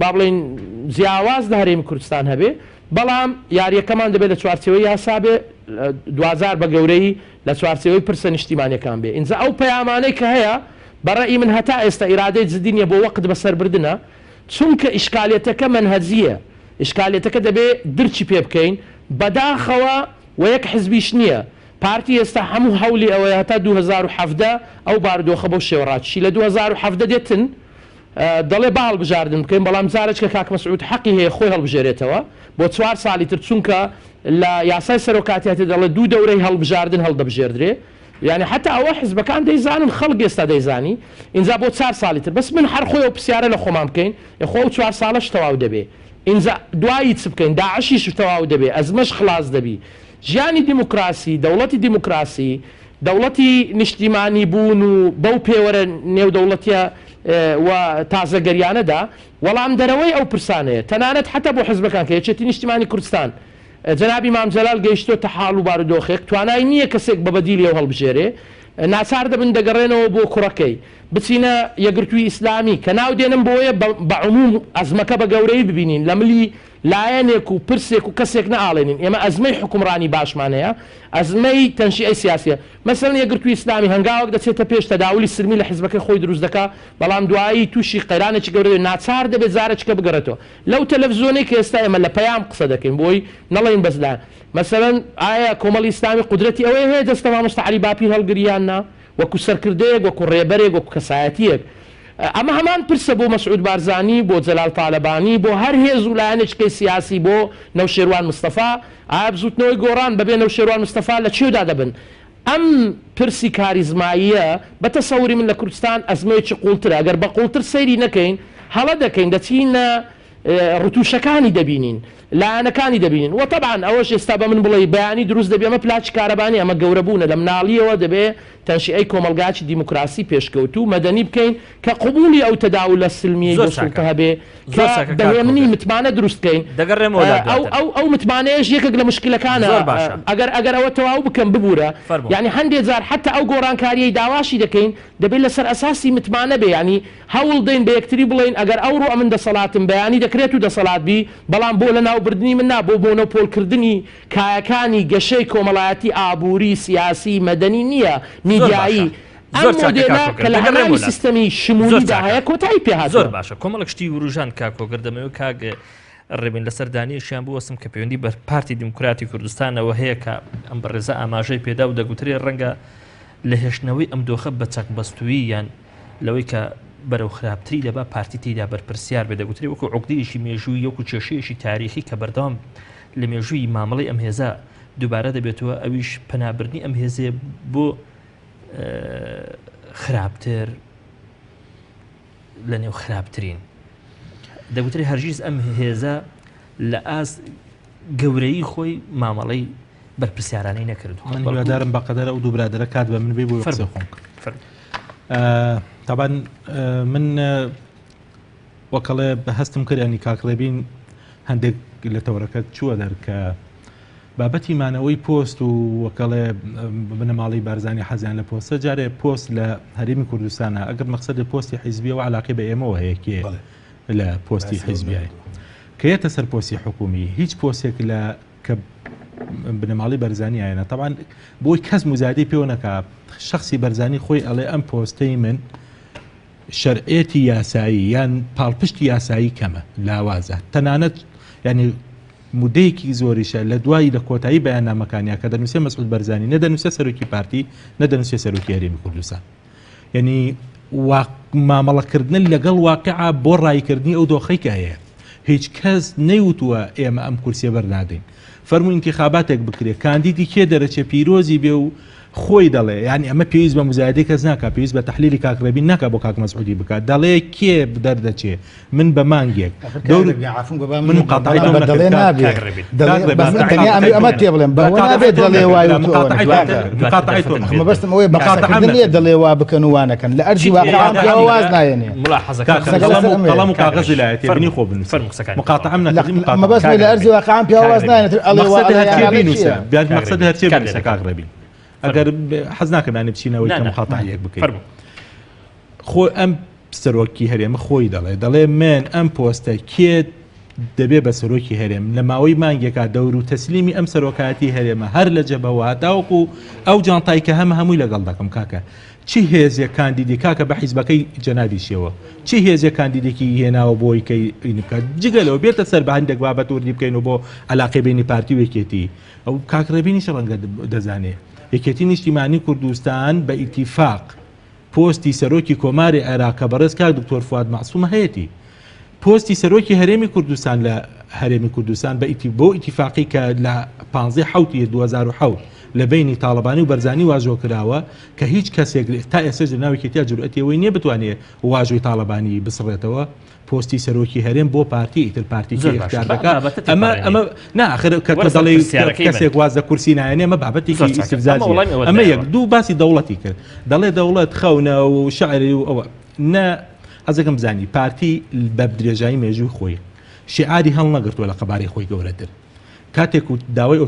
با بڵێن جیاواز لە هەرێمی کوردستان هەبێ بەڵام یاریەکەمان دەبێت لە چوارچێوەی یاسا بێ 2000 بە گەورەی لە چوارچێوەی پرسە نیشتیمانیەکان بێ اینجا ئەو پەیامانەی کە هەیە بەڕێی من هەتا ئێستا ئیرادەی جددی بۆ وەقت بەسەربردنە چونکە ئیشکالێتەکە منهەجیە ئیشکالێتەکە دەبێت درچی پێ بکەین بەداخەوە و یەک حزبیش نییە پارتی ئێستا هەموو هەولی ئەوەیە هەتا 2017 ئەو بارودۆخە بۆ شێوەڕاتشی لە 2017 دێتن دەڵێ با هەڵبژاردن بکەین بەڵام جارێک کە کاک مەسعود حەقی هەیە خۆی هەڵبژێرێتەوە بۆ 4 ساڵی تر چونکە لە یاسای سەرۆکاتیاتی دەڵێ 2 دەورەی هەڵبژاردن هەڵدەبژێردرێ يعني حتى ئەوە حزبەکان دەیزانن خەڵک ئێستا دەیزانی ئینجا بۆ 4 ساڵی تر بەس من هەر خۆی و پرسیارە لە خۆمان بکەین یخۆ 4 ساڵەش تەواو دەبێ ئینجا دوایی چ بکەین داعشیش تەواو دەبێ ئەزمەش خلاص دەبی ژیانی دیموکراسی دەوڵەتی دیموکراسی دەوڵەتی نیشتیمانی بوون و بەو پێوەرە نێودەوڵەتیە و تازەگەریانەدا وەڵام دەرەوەی ئەو پرسانەیە تەنانەت حتا بۆ حزبەکان کە یەکێتی نیشتیمانی کوردستان جەنابی مام جەلال گەیشتۆتە حاڵ و بارودۆخێک توانای نییە کەسێک بە بەدیلی ئەو هەڵبژێرێ ناچار دەبن دەگەڕێنەوە بۆ کوڕەکەی بچینە یەکگرتووی ئیسلامی کە ناو دێنم بۆیە بە عموم ئەزمەکە بە گەورەی ببینین لە ملی لایەنێک و پرسێک و کەسێک نەئاڵێنین ئێمە ئەزمەی حکومڕانی باشمانەیە ئەزمەی تەنشیعی سیاسیە مەسەڵەن یەکگرتووی ئیسلامی هەنگاوەک دەچێتە پێش تەداولی سرمی لە حیزبەکەی خۆی دروست دەکا بەڵام دوایی تووشی قەیرانێکی گەورەی ناچار دەبێت زارێکە بگەڕێتەوە لەو تەلەڤیزۆنەی کە ئێستا ئێمە لە پەیام قسە دەکەین بۆی نەڵێن بەزلان مەسەڵەن ئایا کۆمەڵی ئیسلامی قودرەتی ئەوەیە هەیە دەستە مامۆستا عەلی باپیر هەڵگریاننا وەکو سەرکردەیەک وەکو ڕێبەرێک وەکو کەسایەتیەک ئەمە هەمان پرسە بۆ مەسعود بارزانی بۆ جەلال تاالبانی بۆ هەر هێز و لایەنێکەکەی سیاسی بۆ نەوشێروان مستەفا ئایا بزوتنەوەی گۆڕان بەبێ نەوشێروان مستەفا لە چێودا دەبن ئەم پرسی کاریزماییە بەتەسەوری من لە کوردستان ئەزمەیەکی قوڵترە ئەگەر بە قوڵتر سەیری نەکەین هەڵە دەکەین دەچینە ڕتوشەکانی دەبینین لایەنەکانی دەبینین و طبعا ئەوەش ئێستا بە من بڵێ بەیانی دروست دەبێ ئەمە پلاچی کارەبانی ئەمە گەورەبوونە لە مناڵیەوە دەبێ تەنشیعی کۆمەلگاچی دیموکراسی پێشکەوت و مەدەنی بکەین کە قبولی ئەو تەداول لە سلمیە گۆسڵتە هەبێ بەهێمنی متمانە دروستکەین ئەو متمانەیەش یەکێک لە مشکلەکانە ئەگەر ئەوە تەواو بکەم ببوورە یعنی هەندێک جار حتا ئەو گۆڕانکاریەی داواشی دەکەین دەبێت لەسەر ئەساسی متمانە بێ ینی هەوڵ دەین بە یەکتری بڵێن ئەگەر ئەوڕۆ من دەسەڵاتم بەیانی دەکرێت و دەسەڵات بی بەڵام بۆ لە ناوبردننی من نا بۆ مۆنۆپۆلکردنی کایەکانی گەشەی کۆمەڵایەتی ئابووری سیاسی مەدەنی نییە میدیایی ئەم مۆدێلە کە لە هەمانی سیستەمی شمولیدا هەیە کۆتایی پێهات زۆر باشە کۆمەڵک شتی وروژان کاکۆگەردەمەوە کاگ ڕێبین لەسەر دانیشیان بوەسم کە پەیوەندی بە پارتی دیموکراتی کوردستانەوە هەیە کە ئەم بەڕێزە ئاماژەی پێدا و دەگوترێ ڕەنگە لە هێشتنەوەی ئەم دۆخە بە چەکبەستووی یان لەوەی کە بەرەو خراپتری دەبا پارتی تێدا بەرپرسیار بێ دەگوترێ وەکو عقدەیەکی مێژووی وەکو کێشەیەکی تاریخی کە بەردەوام لە مێژووی مامەڵەی ئەم هێزە دووبارە دەبێتەوە ئەویش پەنابردنی ئەم هێزێ بۆ خراپتر لە نێو خراپترین دەگوترێ هەرگیز ئەم هێزە لە ئاس گەورەی خۆی مامەڵەی بەرپرسیارانەی نەکرد من هیوادارم بەقەدەر ئەو دوو برادرە کات بە من بێ بۆ قسە خۆم طبعا من وەکەڵێ هەستم کرد ینی کاکڕێبین هەندێک لە تەورەکەت چووە دەرکە بابەتی مانەوەی پۆست و وەکەڵێ بنەماڵی بارزانی حەزیان لە پۆستە جارێ پۆست لە هەرێمی کوردستانە ئەگەر مەقسەدی پۆستی حیزبیەوە علاقی بە ئێمەوە هەیە کێ لە پۆستی حیزبیای کەیەتە سەر پۆستی حکومی هیچ پۆستێک لە کە بنەماڵی بەرزانیایەنە طبعا بۆی کەس مزادی پێوە نەکا شخصی بەرزانی خۆی ئەڵێ ئەم پۆستەی من شەرعێتی یاسایی یان پاڵپشتی یاسایی کەمە لاوازە تەنانەت ینی مودەیەکی زۆریشە لە دوایی لە کۆتایی بەیاننامەکانیا کە دەنووسێ مەسعود بەرزانی نەدەنووسێ سەرۆکی پارتی نەدەنووسێ سەرۆکی هەرێمی کوردستان یعنی مامەڵەکردن لەگەڵ واقعا بۆ ڕایکردنی ئەو دۆخەی کە هەیە هیچ کەس نەیوتووە ئێمە ئەم کورسیە بەرنادەین فەرموو ئینتیخاباتێک بکرێ کاندیدی کێ دەرەچێ پیرۆزی بێ و خۆی دەڵێ ینی ئەمە پێویست بە مزایدەی کەس ناکە پێویست بە تەحلیلی کاکڕێبین ناکە بۆ کاک مەسعودی بکات دەڵێ کێ دەردەچێ من بە مانگێک من ئەمە تێ بڵێم بەێت دەڵێ وای بەستم ئەوەی بەقاتەکردنیە دەڵێ وا بکەن وانەکەن لە ئەرجی واز نایەنێ قەڵەم و کاغەزی لایەتی بنی خۆ بنووسە مقاتەعەم نەکردین ئەمە بەس لە ئەرجی واقعان پیاواز نایەنێت ئەڵێ مەقسەد هەرچێ بنووسە کاکڕێبین ئەگەر حەز ناکەنانی بچینەوەی کە مخاتەعەیەک بکەین خۆ ئەم سەرۆکی هەرێمە خۆی دەڵێ من ئەم پۆستە کێ دەبێ بە سەرۆکی هەرێم لە ماوەی مانگێکا دەور و تەسلیمی ئەم سەرۆکایەتی هەرێمە هەر لە جەبەوە تاوەکو ئەو جانتای کە هەمووی لەگەڵ دەکەم کاکە چی هێزیە کاندیدی کاکە بە حیزبەکەی جەنابی شێوە چی هێزیە کاندیدێکی هێناوە بۆی کەی بکات جگەلەوە بێتە سەر بە هەندێک بابەت وردی بکەین و بۆ علاقەی بینی پارتی و یەکێتی ئەو کاکڕێبینیش ڕەنگە دەزانێ یەکێتی نیشتیمانی کوردستان بە ئیتیفاق پۆستی سەرۆکی کۆماری عێراقە بەڕێز کاک دکتۆر فواد مەعسووم هەیەی پۆستی سەرۆکی هەرێمی کوردستان لە هەرێمی کوردستان بۆ ئیتیفاقی کە لە 15 2007 لە بینی تاالبانی و بەرزانی واژۆ کراوە کە هیچ کەسێک تا ئێستا ناوێکی تیا جورئەتیەوەی نییە بتوانێت واژۆی تاالبانی بسڕێتەوە پۆستی سەرۆکی هەرێم بۆ پارتی ئیتر پارتی اختیار دەکات ئەمە ناخر کە دەڵێ کەسێک واز لە کورسی نایەنێ ئەمە بابەتێکی ئیستیفزازی ئەمە یەک دوو باسی دەوڵەتی کرد دەڵێ دەوڵەت خەونە و شعری و ئەوە نه ئەزەکەم بزانی پارتی بە درێژایی مێژووی خۆی شیعاری هەڵ نەگرتووە لە قەبارەی خۆی گەورەتر کاتێک و داوای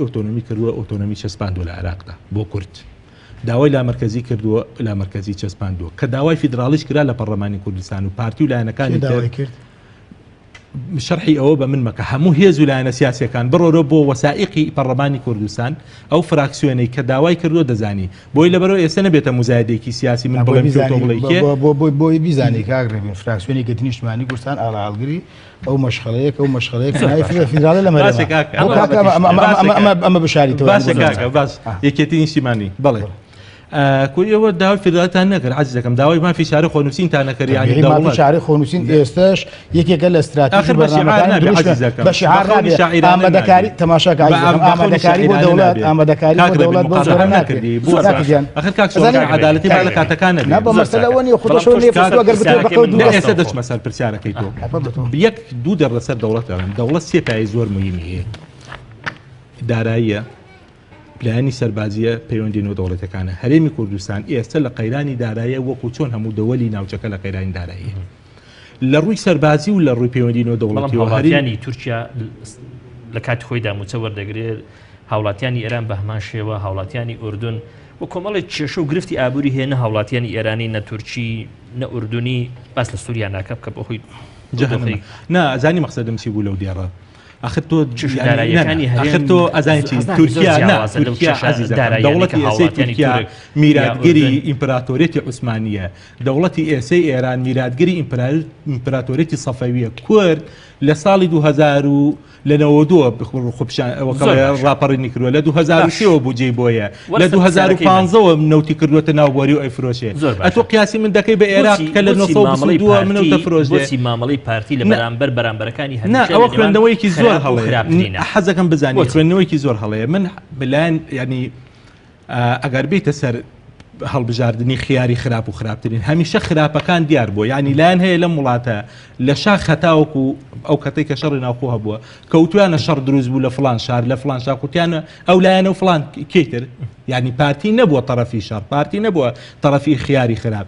ئۆتۆنۆمی کردووە ئۆتۆنۆمی چەسپاندووە لە عێراقدا بۆ کورد داوای لامەرکەزی کردووە لامەرکەزی چەسپاندووە کە داوای فیدراالیش کرا لە پەرلەمانی کوردستان و پارتی و لایەنەکانی کرد شرحی ئەوە بە من مەکە هەموو هێز و لایەنە سیاسیەکان بڕۆرە بۆ وەسائقی پەرلەمانی کوردستان ئەو فراکسیۆنەی کە داوای کردووە دەزانی بۆی لەبەرەوە ئێستا نەبێتە مزایدێکی سیاسی من بۆی بیزانی کاگرێبین فراکسیۆنی گەتی نیشتمانی کوردستان ئاڵا هەڵگری ئەو مەشخەڵەیەک فیدراڵە لە ئەمە بشاریتەوە باس یەکێتی نیشتیمانی بەڵێ کوریەوە داوای فیدراڵتان نەکرد عزیزەکەم داوای مافی شارە خۆنووسینتان نەکرد یعنی مافی شارە خۆنووسین ئێستاش یەکێکە لە استراتیژی بەرنامەکان بە شعار ئامادەکاری تەماشاکە ئامادەکاری بۆ دەوڵەت ئامادەکاری بۆ دەوڵەت بۆ زۆر ناکردی بۆ ئەخر کاکسۆ عەدالەتی با لە کاتەکان نەبێ بە مەسەلە ئەوە نیە خودەشەوە لێ ئەگەر بتوێت بەقەوت دوو ئێستا دەچمە سەر پرسیارەکەی تۆ یەک دوو دەڕەسەر دەوڵەت سێ پایە زۆر مهمی هەیە داراییە پلانی سەربازیە پەیوەندی نێودەوڵەتەکانە هەرێمی کوردستان ئێستا لە قەیرانی داراییە وەکو چۆن هەموو دەوەلی ناوچەکە لە قەیرانی داراییە لە ڕووی سەربازی و لە ڕووی پەیوەندی نێودەوڵەتی و هەرێمی تورکیا لە کاتی خۆی داموچە وەردەگرێت هاوڵاتیانی ئێران بە هەمان شێوە هاوڵاتیانی ئوردون و کۆمەڵی کێشە و گرفتی ئابووری هەیە نە هاوڵاتیانی ئێرانی نە تورکی نە ئوردونی باس لە سووریا ناکە بکە بۆ خۆی نازانی مەقسەدم چی بوو لەو دیێڕە آخر تۆ ئەزانیی تورکیا دەوڵەتی ئێسەی تورکیا میراتگەری ئیمپراتۆریەتی عوسمانیە دەوڵەتی ئێسەی ئێران میراتگەری ئیمپراتۆریەتی سەفەویە کورد لە ساڵی 2000 لە 92 ڕاپەڕینی کردووە لە 2003 بودجێ بۆیە لە 2015 نەوتی کردووەتە ناوبواری و ئەیفرۆشێ ئەتۆ قیاسی من دەکەی بە عێراق کە لە 1922 منەوتە فرۆشێ مامەڵەی پارتی لە بەرامبەرەکانی ئەوە خوێندنەوەیکی زۆر هەڵەیە حەزەکەم بزانانی خوێندنەوەیکی زۆر هەڵەیە من بلایەن ینی ئەگەر بیتە سەر هەڵبژاردننی خیاری خراپ و خراپترین هەمیشە خراپەکان دیار بووە ینی لایەن هەیە لە وڵاتە لە شا خەتاوەکو ئەو کەتەی کە شەڕی ناوخۆ هەبووە کەوتویانە شەڕ دروست بوو لە فلان شار لە فلان شاقوتیانە ئەو لایەنە و فلان کێتر ینی پارتی نەبووە تەرەفی شەڕ پارتی نەبووە تەرەفی خیاری خراپ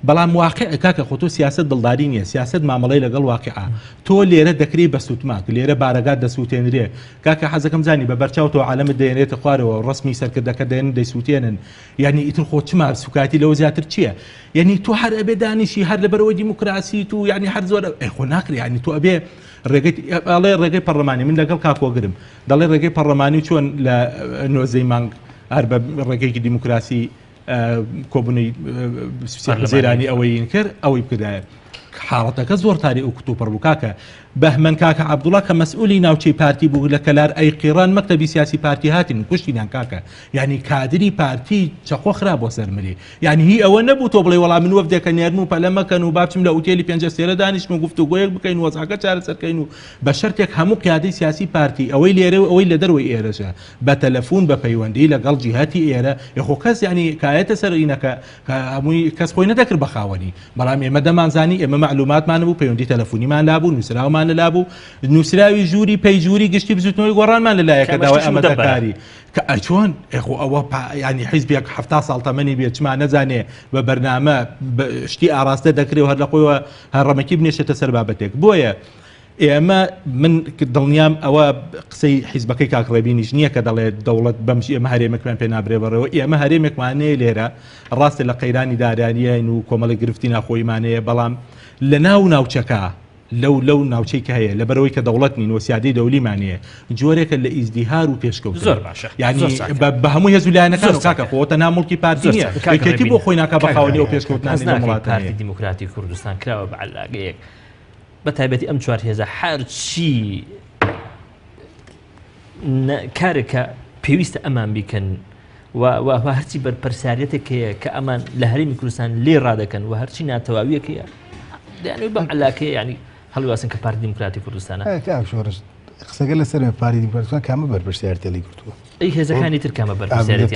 بەڵام واقع کاکە خۆ تۆ سیاست دڵداری نییە سیاست مامەڵەی لەگەڵ واقعە تۆ لێرە دەکرێت بە سووتماک لێرە بارەگات دەسووتێنرێ کاکە حەزەکەم زانی بە بەرچاو تۆ عالەمت دێنێتە خوارەوە ڕسمی سەرکردەکە دێن دەیسووتێنن یعنی ئیتر خۆ چما سوکاتی لەوە زیاتر چییە یعنی تۆ هەر ئەبێ دانیشی هەر لەبەرەوەی دیموکراسی تو یعنی هەر زۆر خۆ ناکری ینی تۆ ئەبێ ڕێگەی پەرلەمانی من لەگەڵ کاکۆگرم دەڵێ ڕێگەی پەرلەمانی چۆن لە نۆزەی مانگ هەر بە ڕێگەیەکی دیموکراسی کۆبوونی زێرانی ئەوەی کرد ئەوەی بکردایە حاڵەتەکە زۆر تاری ئەو کتوپڕ بوو کاکە بەهمەن کاکە عەبدوڵڵا کە مەسئولی ناوچەی پارتی بوو لە کەلار ئەی قیڕان مەکتەبی سیاسی پارتی هاتین کوشتینان کاکە یعنی کادری پارتی چەخۆ خراپ بۆ سەرمەری یعنی هی ئەوە نەبوو تۆ بڵێ وەڵام من وەفدێکە نێرم و پەلەمەکەن و باچم لە ئوتێلی پێنجە سێرە دانیشتم و گفتوگۆیەک بکەین وەزعەکە چارەسەرکەین و بە شەرتێک هەموو قیادەی سیاسی پارتی ئەوەی لێرە و ئەوەی لە دەروی ئێرەشە بە تەلەفۆن بە پەیوەندی لەگەڵ جیهاتی ئێرە یخۆ کەس یعنی کایەتە سەرینەکە هەمووی کەس خۆی نەدەکرد بە خاوەنی بەڵام ئێمە دەمانزانی ئێمە معلوماتمان بوو پەیوەندی تەلەفۆنیمان لابوو نووسراومان لابوو نووسراوی ژووری پەیجووری گشتی بزوتنەوەی گۆڕانمان لەلایەکە داوای ئەمەدەکاری کە ئەچۆن ئەوە ینی حیزبێک 70 ساڵ تەمەنی بێت چما نەزانێ بە بەرنامە شتی ئاراستە دەکرێت و هەر لە خۆیەوە هەڕەمەکی بنێشێتە سەر بابەتێک بۆیە ئێمە من دڵنیام ئەوە قسەی حیزبەکەی کاکڕێبینیش نییە کە دەڵێت دەوڵەت بەمشی ئێمە هەرێمێکمان پێ نابرێ بەڕێەوە ئێمە هەرێمێکمانەیە لێرە ڕاستە لە قەیرانی دارانیین و کۆمەڵی گرفتی ناخۆیمانەیە بەڵام لە ناوچەکە لەو ناوچەی کە هەیە لەبەرەوەی کە دەوڵەت نین وەسیادەی دەولیمانەیە جۆرێکە لە ئیزدیهار و پێشکەوت زۆر باشە یعنی بە هەموو هێزولایەنەکان کاکە خۆتە نامڵکی پارتی نییە کەتی بۆ خۆی ناکە بەخاوەنی ئەو پێشکەوتنانی لە وڵاتانی دیموکراتی کوردستان کراوە بە عەلاقەیەک بە تایبەتی ئەم چوار هێزە هەرچی کارێکە پێویستە ئەمان بیکەن و هەرچی بەرپەرساریەتێک هەیە کە ئەمان لە هەرێمی کوردستان لێ ڕادەکەن و هەرچی ناتەواویەک هەیە دەیانەوەی بەم عەلاقەیە ینی هەڵواسن کە پارتی دیموکراتی کوردستانە شۆڕست قسەکە لەسەر پارتی دیموکراتیەکان کامە بەرپرسیارەتی لێ گرتووە ئەی هێزەکانی تر کامە بەرپرسیارەتی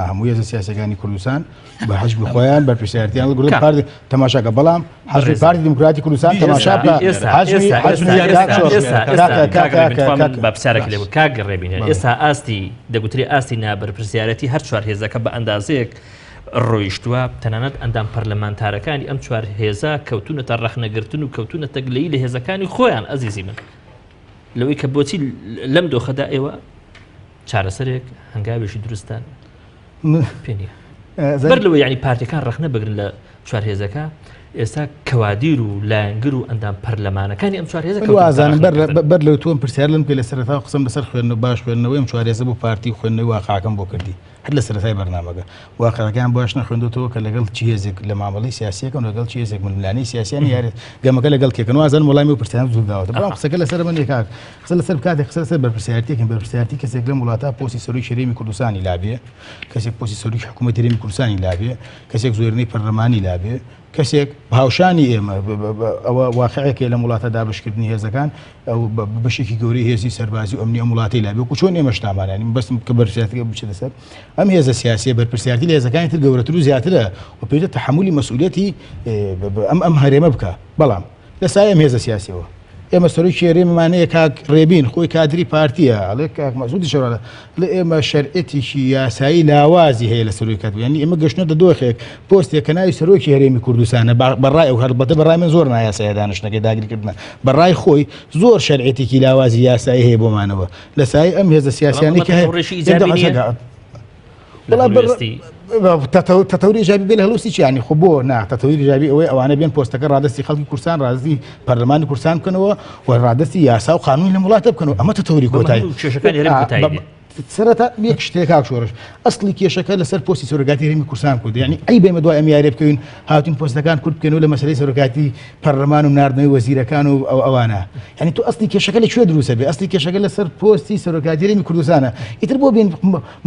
هەموو هێزە سیاسەکانی کوردستان بە حەزبی خۆیان بەرپرسیارەتیان لەگرت پارتی تەماشاکە بەڵام حەزبی پارتی دیموکراتی کوردستان تەماشا بکە بەپسیارێک لێ کاگەڕێبینێ ئێستا ئاستی دەگوتری ئاستی نابەرپرسیارەتی هەر چوار هێزەکە بە ئەندازەیەک ڕۆیشتووە تەنانەت ئەندام پەرلەمانتارەکانی ئەم چوار هێزە کەوتونەتە ڕەخنەگرتن و کەوتونەتە گلەیی لە هێزەکانی خۆیان ئەزیزی من لەوەی کە بۆچی لەم دۆخەدا ئێوە چارەسەرێک هەنگاوێکی دروستان پێ نییە بەر لەوە یعنی پارتیەکان ڕەخنە بگرن لە چوار هێزەکە ئێستا کەوادیر و لایەنگر و ئەندام پەرلەمانەکانی ئەم چوار هێزە وازانم بەر لەو تۆم پرسیار لەم کە لە سەرەتا قسم لەسەر خوێندنەوە باش خوێندنەوەی ئەم چوار هێزە بۆ پارتی خوێندنەوەی واقعەکەم بۆ کردی هەر لە سەرەتای بەرنامەکە واقعەکان باش نەخوێندوتەوە کە لەگەڵ چی هێزێک لە مامەڵەی سیاسیەکە و لەگەڵ چی هێزێک ململانەی سیاسیان یارێت گەمەکە لەگەڵ کێکن وازان وەڵامی و پرسیارم زوو داوەتە بەڵام قسەکە لەسەر من کاک قسە لەسەر کاتێک قسە لەسەر بەرپرسیارەتێکین بەرپرسیارەتی کەسێک لەم وڵاتە پۆستی سەرۆی شەرێمی کوردستانی لابێ کەسێک پۆستی سەرۆی حکوومەتی هەرێمی کوردستانی لابێ کەسێک زۆرینەی پەرلەمانی لابێ کەسێک هاوشانی ئێمە ئەوە واقعەکە لە وڵاتە دابشکردنی هێزەکان ئەو بەشێکی گەورەی هێزی سەربازی ئەمنی ئەم وڵاتی لابێ و چۆن ئێمە شتامانانی بەستم کە بەرپرسیارەتەکە بچێت لەسەر ئەم هێزە سیاسیە بەرپرسیارەتی لە هێزەکانی تر گەورەتر و زیاترە و پێویستە تەحملی مەسئولیەتی ئەم هەرێمە بکە بەڵام لە سای ئەم هێزە سیاسیەوە ئێمە سەرۆی شێرێمەمانەیە کاک ڕێبین خۆی کادری پارتیە ئەڵێ کاک مەسعودی شەوالە لە ئێمە شەرعەتێکی یاسایی لاوازی هەیە لە سەرۆی کات ینی ئێمە گەشتنەوە دۆخێک پۆستێک کە ناوی سەرۆکی هەرێمی کوردستانە بەڕای ئەو هەربەتە بەڕای من زۆر نایاسایە دانیشتنەکەی داگیرکردنە بەڕای خۆی زۆر شەرعەتێکی لاوازی یاسایی هەیە بۆمانەوە لە سای ئەم هێزە سیاسیانەی کە هەیە تەتەوری ئیجابی بێ لە هەڵوستی چیانی خۆ بۆ نا تەتەوری ئیجابی ئەوەی ئەوانە بێن پۆستەکە ڕادستی خەڵکی کوردستان ڕازی پەرلەمانی کوردستان بکەنەوە و ڕادستی یاسا و قانونی لە وڵاتە بکەنەوە ئەمە تەتەوری کۆتایی سەرەتا یەک شتێک کاک شۆڕش ئەسڵی کێشەکە لەسەر پۆستی سەرۆکاتی هەرێمی کوردستان کورد یعنی ئەی بێمە دوای ئەم یاریە بکەوین هاتوین پۆستەکان کورد بکەنەوە لە مەسەلەی سەرۆکاتی پەرلەمان و ناردنەوەی وەزیرەکان و ئەوانە یعنی تو ئەسڵی کێشەکە لەکوێ دروستە بێ ئەسڵی کێشەکە لەسەر پۆستی سەرۆکاتی هەرێمی کوردستانە ئیتر بۆ بین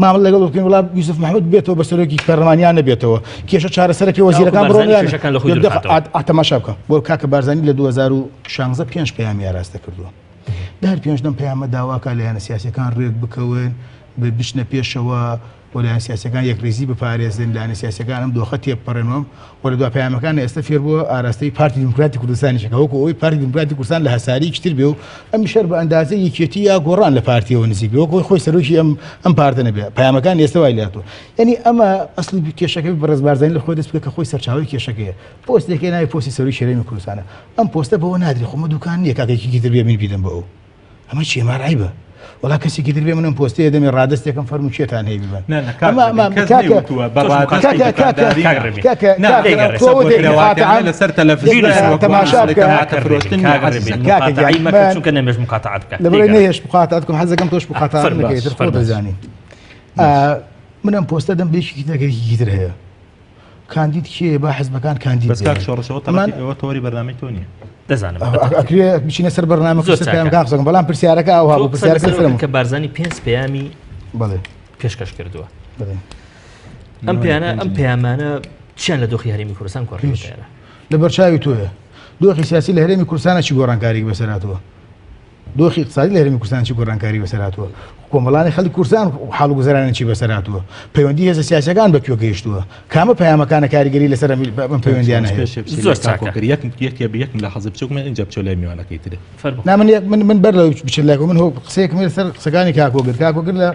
مامەڵ لەگەڵ بکەین وڵا یوسف محەممەد بێتەوە بە سەرۆکی پەرلەمانیان نەبێتەوە کێشە چارەسەرەکی وەزیرەکان بڕۆن تەماشا بکە بۆ کاکە بارزانی لە 2016 5 پەیامی ئاراستە کردووە دار پێنجدەم پەیامە داواکە لایەنە سیاسیەکان ڕێک بکەون بشنە پێشەوە و لایەنە سیاسیەکان یەکڕێزی بپارێزن لایەنە سیاسیەکان ئەم دۆخە تێبپەڕێنەوە و لە دوای پەیامەکان ئێستا فێر بووە ئاراستەی پارتی دیموکراتی کوردستانیشەکە وەکو ئەوەی پارتی دیموکراتی کوردستان لە هەساری کتر بێ و ئەم شەر بە ئەندازە یەکێتی یا گۆڕان لە پارتیەوە نزیک بێ وەکو خۆی سەرۆکی ئەم پارتە نەبێ پەیامەکان ئێستا وای لاتوە یعنی ئەمە ئەسڵی کێشەکەی بەڕێز بارزانی لە خۆی دەست بکە کە خۆی سەرچاوی کێشەکەیە پۆستێکی ناوی پۆستی سەرۆکی شێرەمی کوردستانە ئەم پۆستە بەوە نادری خۆمە دوکان نییە کاکێکی تر بێ من بیدەم بە ئەو ئەمە چی ئەمە ڕایبە وڵا کەسێکی تر بێ منم پۆستەیە دەمێ ڕادستێکم فەرمو چێتان هەیە بیبن لەسەر تەلەڤیزیۆن تەماشا بکە چونکە نەمێژ مقاتعات بکە لەبەرەوەی نەهێش مقاتعات بکەم حەزەکەم تۆش مقاتعات نەکەیتر خۆ دەزانی منم پۆستە دەم بێشێکی نەگەریکی تر هەیە کاندید کێ با حزبەکان کاندید بەس کاک شۆڕشەوە ئەوە تەوەری بەرنامەی تۆ نییە دەزانم ئەکرێ بچینە سەر بەرنامە قسەکەم بەڵام پرسیارەکە ئەوها بوو پرسیارەکە کە بارزانی 5 پەیامی بەڵێ پێشکەش کردووە ئەم پەیامانە چیان لە دۆخی هەرێمی کوردستان کۆڕیوەتەیە لە بەرچاوی تۆیە دۆخی سیاسی لە هەرێمی کوردستانە چی گۆڕانکاریی بەسەراتەوە دۆخی اقتصادی لە هەرێمی کوردستان چی گۆڕانکاری بەسەراتەوە کۆمەڵانی خەڵکی کوردستان حاڵ و گوزەرانی چی بەسەراتوە پەیوەندی هێزە سیاسیەکان بەکوێ گەیشتووە کامە پەیامەکانە کاریگەری لەسەر ئەم پەیوەندیانە زۆر چاکە یەکم لە حەزب بچووکمە اینجا بچۆ لای میوانەکەی ترێ من بەر لەوەی بچێت لای من هۆ قسەیەکم لەسەر قسەکانی کاکۆگر لە